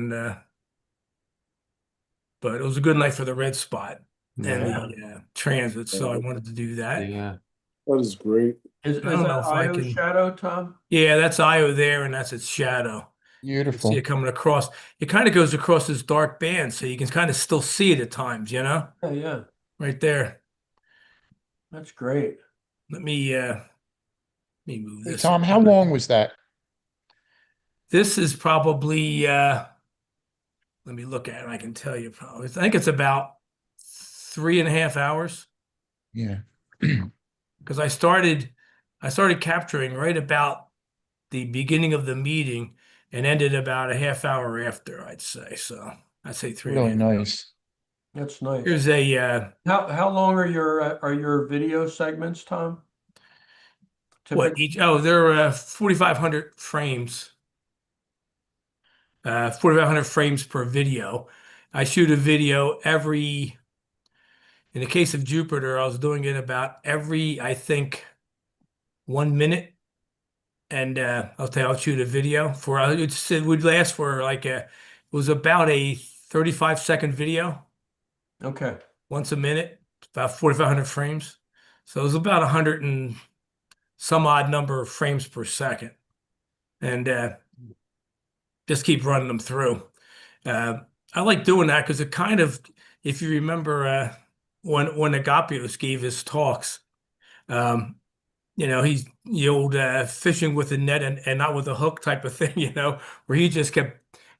but it was a good night for the red spot and the transit, so I wanted to do that. Yeah. That is great. Is I don't know that if I Io can. shadow, Tom? Yeah, that's Io there, and that's its shadow. You Beautiful. see it coming across. It kind of goes across this dark band, so you can kind of still see it at times, you know? Yeah. Right there. That's great. Let me move Hey, this. Tom, how long was that? This is probably let me look at it. I can tell you probably. I think it's about 3.5 hours. Yeah. Because I started capturing right about the beginning of the meeting and ended about a half hour after, I'd say. So I'd say 3.5 Really hours. nice. That's nice. Here's a How long are your video segments, Tom? what Typically? each? Oh, they're 4,500 frames. 4,500 frames per video. I shoot a video every. In the case of Jupiter, I was doing it about every, I think, 1 minute. And I'll shoot a video for it would last for it was about a 35-second video. Okay. Once a minute, about 4,500 frames. So it was about 100 and some odd number of frames per second. And just keep running them through. I like doing that because it kind of, if you remember when Agapios gave his talks, he's the old fishing with a net and not with a hook type of thing, where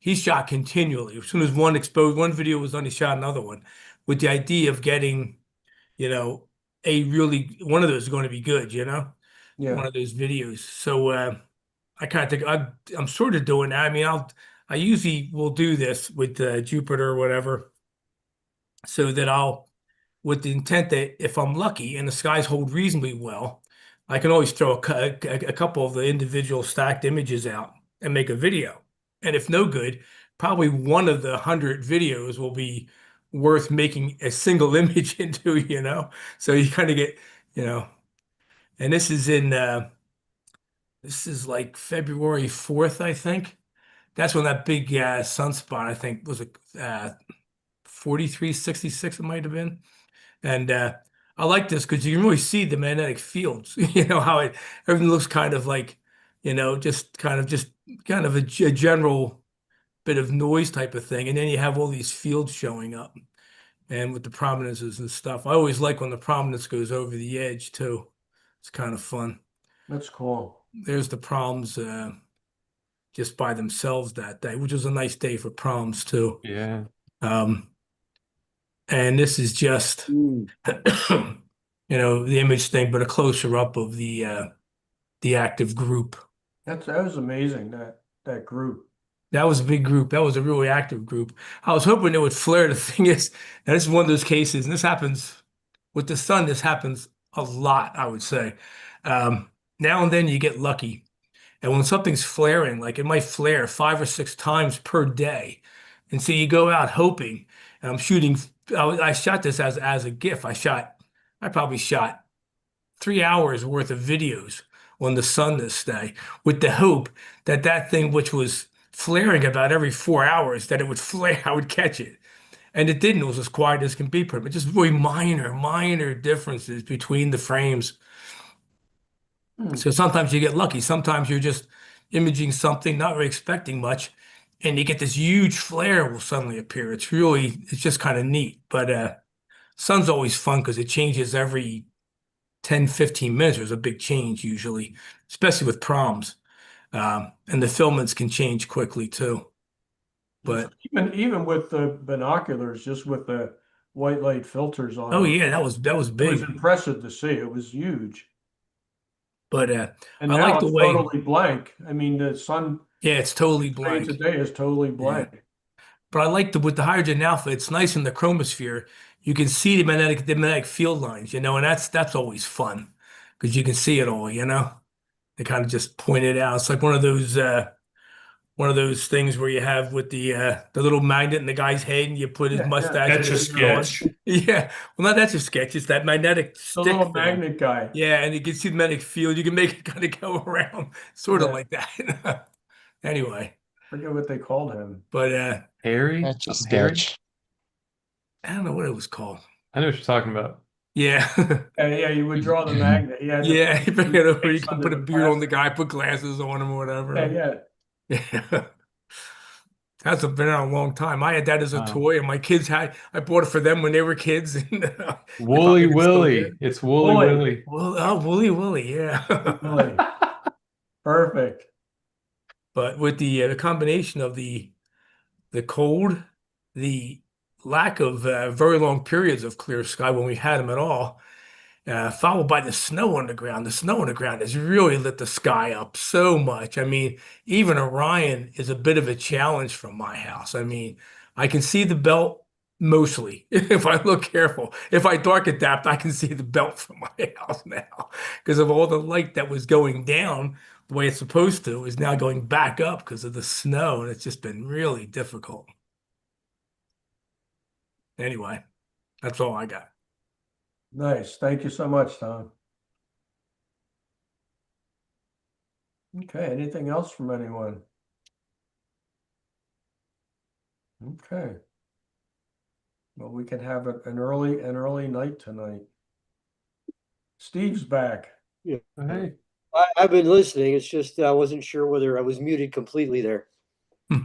he shot continually. As soon as one video was done, he shot another one with the idea of getting you know, one of those is going to be good, one Yeah. of those videos. So I kind of think I'm sort of doing that. I mean, I usually will do this with Jupiter or whatever, so that with the intent that if I'm lucky and the skies hold reasonably well, I can always throw a couple of the individual stacked images out and make a video. And if no good, probably one of the 100 videos will be worth making a single image into. So you kind of get, you know, and this is like February 4th, I think. That's when that big sunspot, I think, was a 4366, it might have been. And I like this because you can really see the magnetic fields, how everything looks kind of like, just kind of a general bit of noise type of thing. And then you have all these fields showing up and with the prominences and stuff. I always like when the prominence goes over the edge too. It's kind of fun. That's cool. There's the proms just by themselves that day, which was a nice day for proms too. Yeah. And this is just, the image thing, but a closer up of the active group. That was amazing, that group. That was a big group. That was a really active group. I was hoping it would flare. The thing is, and this is one of those cases, and this happens with the sun, this happens a lot, I would say. Now and then you get lucky. And when something's flaring, like it might flare 5 or 6 times per day. And so you go out hoping, and I'm shooting, I shot this as a GIF. I probably shot 3 hours worth of videos on the sun this day with the hope that that thing, which was flaring about every 4 hours, that it would flare, I would catch it. And it didn't. It was as quiet as can be, but just very minor differences between the frames. So sometimes you get lucky. Sometimes you're just imaging something, not really expecting much, and you get this huge flare will suddenly appear. It's just kind of neat. But sun's always fun because it changes every 10, 15 minutes. There's a big change usually, especially with proms. And the filaments can change quickly too. But even with the binoculars, just with the white light filters on oh them, yeah, that was it was big. impressive to see. It was huge. But And I now like the it's way, totally blank. I mean, the sun yeah, it's totally today blank. is totally blank. But I like with the hydrogen alpha, it's nice in the chromosphere. You can see the magnetic field lines, and that's always fun because you can see it all. They kind of just point it out. It's like one of those things where you have with the little magnet in the guy's head, and you put his mustache. That's and a his hair on. sketch. Yeah, well, not that's a sketch. It's that magnetic The stick little thing. magnet guy. Yeah, and you can see the magnetic field. You can make it kind of go around, sort of Yeah. like that. Anyway, Forget what they called him. but Harry? That's a Something Harry? sketch. I don't know what it was called. I know what you're talking about. Yeah. Yeah, you would draw the magnet. He had to Yeah, you bring it over. You face can under put a the beard on the plastic. guy, put glasses on him or whatever. Yeah. That's been out a long time. I had that as a Wow. toy, and my kids I bought it for them when they were kids. And, they Woolly probably can still get Willy. it. It's Woolly Woolly. Willy. Well, oh, Wooly, yeah. Really. Perfect. But with the combination of the cold, the lack of very long periods of clear sky when we had them at all, followed by the snow on the ground. The snow on the ground has really lit the sky up so much. I mean, even Orion is a bit of a challenge from my house. I mean, I can see the belt mostly if I look careful. If I dark adapt, I can see the belt from my house now because of all the light that was going down the way it's supposed to is now going back up because of the snow, and it's just been really difficult. Anyway, that's all I got. Nice. Thank you so much, Tom. Okay. Anything else from anyone? Okay. Well, we can have an early night tonight. Steve's back. Yeah. Hey. I've been listening. It's just I wasn't sure whether I was muted completely there.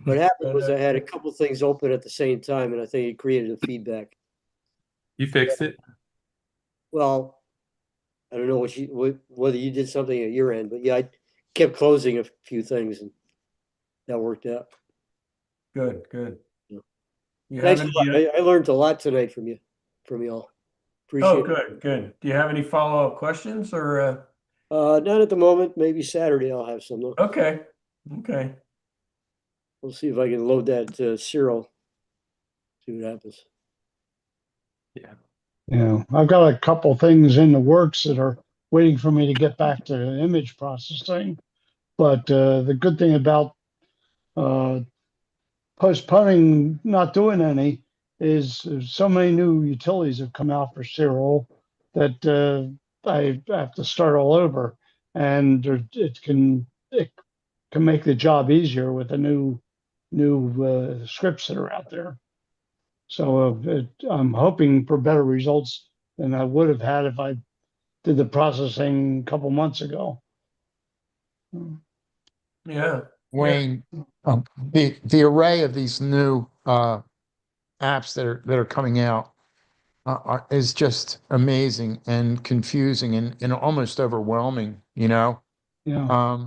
What happened was I had a couple things open at the same time, and I think it created a feedback. You fixed it? Well, I don't know whether you did something at your end, but yeah, I kept closing a few things, and that worked out. Good. Yeah. You Thanks have a lot. any, I learned a lot tonight from y'all. Appreciate it. good, good. Do you have any follow-up questions or, Not at the moment. Maybe Saturday I'll have some though. okay, okay. We'll see if I can load that serial. See what happens. Yeah. Yeah, I've got a couple things in the works that are waiting for me to get back to image processing. But the good thing about postponing not doing any is there's so many new utilities have come out for serial that I have to start all over, and it can make the job easier with the new scripts that are out there. So I'm hoping for better results than I would have had if I did the processing a couple months ago. Yeah. Wayne, the array of these new apps that are coming out is just amazing and confusing and almost overwhelming, you know? Yeah.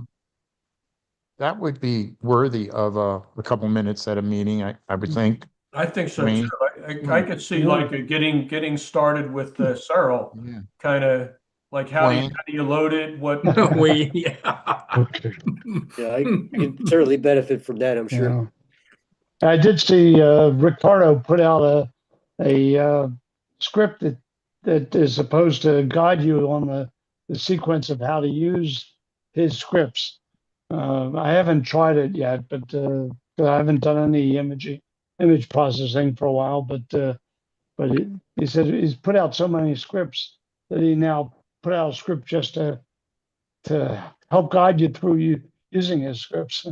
That would be worthy of a couple minutes at a meeting, I would think. I think so Wayne. too. I could see like getting started with the serial, Yeah. kind of like how Wayne. do you load it? What Yeah. Okay. Yeah, you can certainly benefit from that, I'm sure. Yeah. I did see Ricardo put out a script that is supposed to guide you on the sequence of how to use his scripts. I haven't tried it yet, but I haven't done any image processing for a while. But he said he's put out so many scripts that he now put out a script just to help guide you through using his scripts.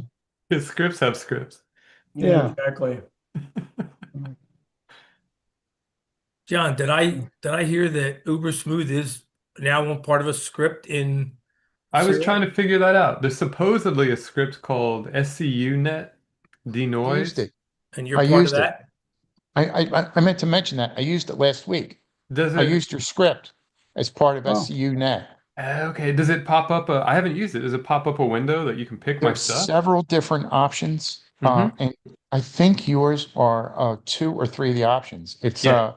His scripts have scripts. Yeah. exactly. John, did I hear that Uber Smooth is now one part of a script in I was Serial? trying to figure that out. There's supposedly a script called SCUNet I used denoise. it. And you're I part of used it. that? I meant to mention that. I used it last week. Does I it? used your script as part of Oh. SCUNet. Okay. Does it pop up? I haven't used it. Does it pop up a window that you can pick my There's stuff? several different options, Mhm. and I think yours are 2 or 3 of the options. It's Yeah.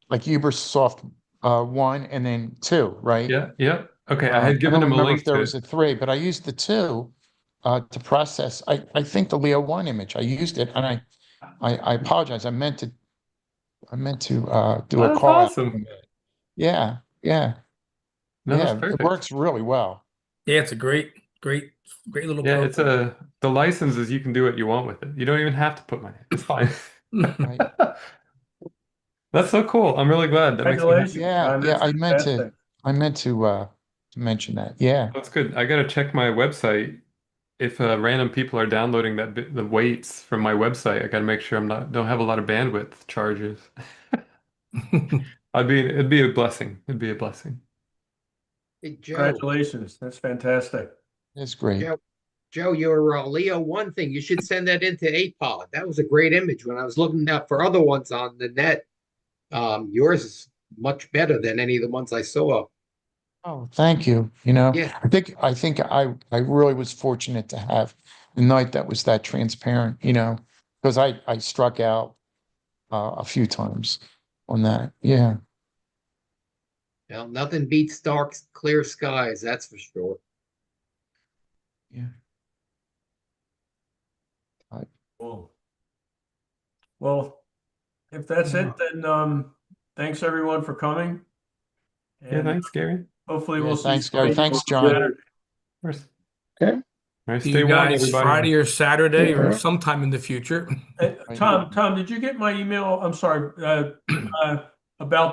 like Ubersoft 1 and then 2, right? Yeah. Yeah. Okay. I had I given don't him a remember link if there to was it. a 3, but I used the 2 to process. I think the Leo 1 image. I used it, and I apologize. I meant to do Oh, a that's call out. awesome. Yeah, yeah, No, that's yeah. It perfect. works really well. Yeah, it's a great little Yeah, it's program. the licenses, you can do what you want with it. You don't even have to put my name. It's fine. Right. That's so cool. I'm really glad. That makes me happy. Congratulations, Yeah, John. yeah. That's fantastic. I meant to mention that. Yeah. That's good. I gotta check my website. If random people are downloading the weights from my website, I gotta make sure don't have a lot of bandwidth charges. It'd be a blessing. It'd be a blessing. Hey, Joe, Congratulations. That's fantastic. It's great. Joe, your Leo 1 thing, you should send that into APOD. That was a great image. When I was looking up for other ones on the net, yours is much better than any of the ones I saw. Oh, thank you. You know, Yeah. I think I really was fortunate to have a night that was that transparent, you know, because I struck out a few times on that. Yeah. Well, nothing beats dark, clear skies, that's for sure. Yeah. Cool. Well, if that's it, then thanks everyone for coming. Yeah, And thanks, Gary. hopefully Yeah, we'll see thanks, some Gary. people Thanks, on John. Saturday. Of course. Okay. All right, See stay you warm, guys everybody. Friday or Saturday or Yeah. sometime in the future. Tom, did you get my email? I'm sorry, about